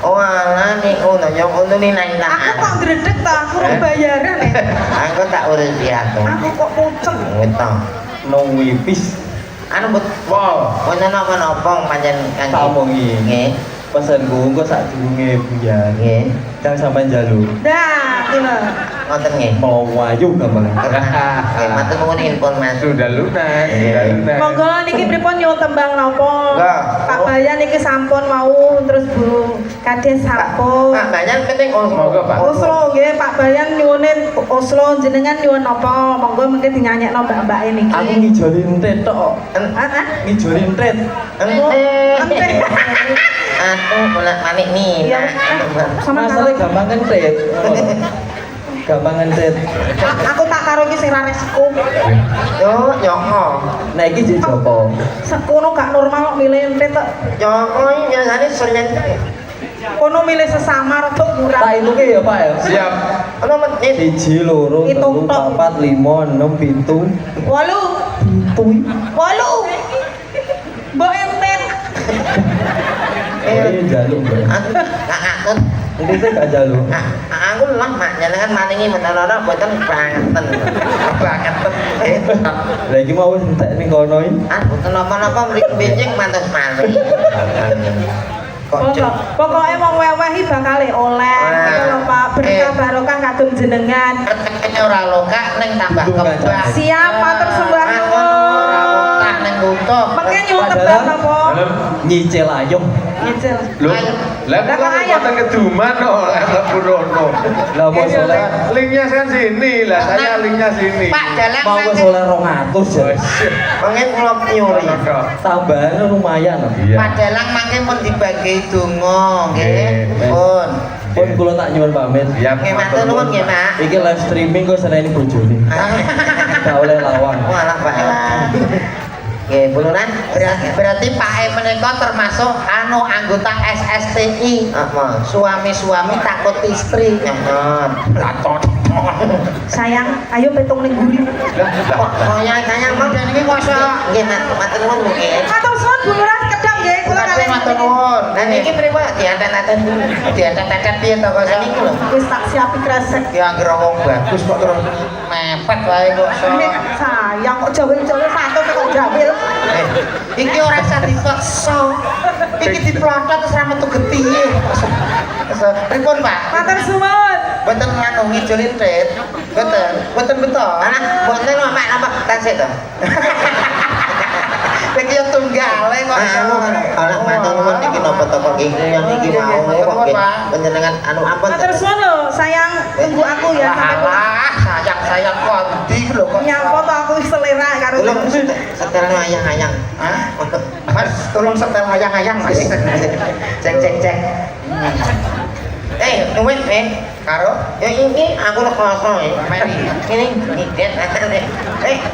Oh alah nih uno yang uno nih naik Aku kok gredeg ta, aku Eh? bayaran ya. Aku tak urus dia tuh. Aku kok puceng. Betul. Nong wipis Anu but Wow. wonten napa-napa pancen Kang. tamongi. Nggih. Pesanku engko sak durunge buyan. Nggih. Kang sampean njaluk. Dah, iki lho. Ngoten nggih. Mau wayu gampang. Nggih, matur nuwun info Mas. Sudah lunas, sudah lunas. Monggo niki pripun nyuwun tembang napa? Enggak. Pak Bayan niki sampun mau terus Bu Kades sampun. Pak banyak penting Monggo, Pak. Oslo nggih Pak Bayan nyuwunin Oslo jenengan nyuwun napa? Monggo mengke dinyanyekno mbak-mbake niki. Aku ngijolin tet tok. Ngijolin tet. Ente. Aku bolak balik nih. Iya, sama Masalahnya karo. gampang ngentet. Gampang ngentet. Aku tak karo iki sing ra resku. Yo, Joko. Nah iki jek Joko. Sekono gak normal kok milih entet tok. Joko ini biasanya sering. Kono milih sesama rada murah. Tak itu ya Pak ya. Siap. Ono menit. 1 loro Hitung 3 tok. 4 5 6 7 Walu, 7. walu. Mbok entet. Oh iya jaluk Bro. Aku gak ngakut. Ini saya gak jaluk. Aku lah mak jangan maningi menara buatan bangetan. Bangetan. Lagi mau entek ning kono iki. Aku kenapa-napa mriki benjing mantus mari. Kok cuk. Pokoknya wong wewehi bakal oleh. Gitu lho Pak, berkah barokah kagem jenengan. Reteknya ora loka ning tambah kebak. Siap matur sembah Aku ora loka ning butuh. Mengke nyuwun tebak napa? Dalam. Nyicil ayung. Nyicil. Lho, Ayo. lah Lah, kok kok ayam? kekuatan keduman kok lah Purono. Lah mau soleh. Linknya kan sini lah, saya linknya sini. Pak dalam Mau mangke. soleh 200 ya. Pengen kula nyuri. Tambahannya lumayan. Iya. Pak dalang mangke pun dibagi donga nggih. Nggih. Pun. Pun kula tak nyuwun pamit. Siap. Nggih matur nuwun nggih, Pak. Iki live streaming kok seneni bojone. Gak oleh lawan. Walah Pak. Nggih, pulunan berarti Pak E menika termasuk anu anggota SSTI. Heeh. Suami-suami takut istri. Heeh. Takut. Sayang, ayo petung ning guri. Oh ya sayang mau dan iki kok nggih matur nuwun nggih. Matur suwun Bu Lurah kedam nggih, kula kalian Matur nuwun. Nah niki pripun dianten-anten dianten-anten piye to kok niki lho. wis tak siapi kresek. Dianggere wong bagus kok terus mepet wae kok so. Sayang kok jawil-jawil satu kok jawil. Iki ora usah dipaksa. Iki diplotot terus ra metu getihe. Pripun, Pak? Matur suwun. Boten anu ngijolin tet. Boten, boten betul. Anak, boten mak apa tasik to. Iki yo tunggale kok. Anak matur nuwun iki napa to kok yang iki mau kok panjenengan anu ampun. Matur suwun lho, sayang tunggu aku ya sampai kula. Alah, sayang kok ndi lho kok. Nyapa to aku wis selera karo Tolong setel ayang-ayang. Hah? Mas, tolong setel ayang-ayang, Mas. Cek. Wait, karo ya ini aku udah kosong ya. Mari. Ini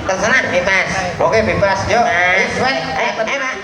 terserah bebas. Oke, bebas. Yuk. Wait. Pak.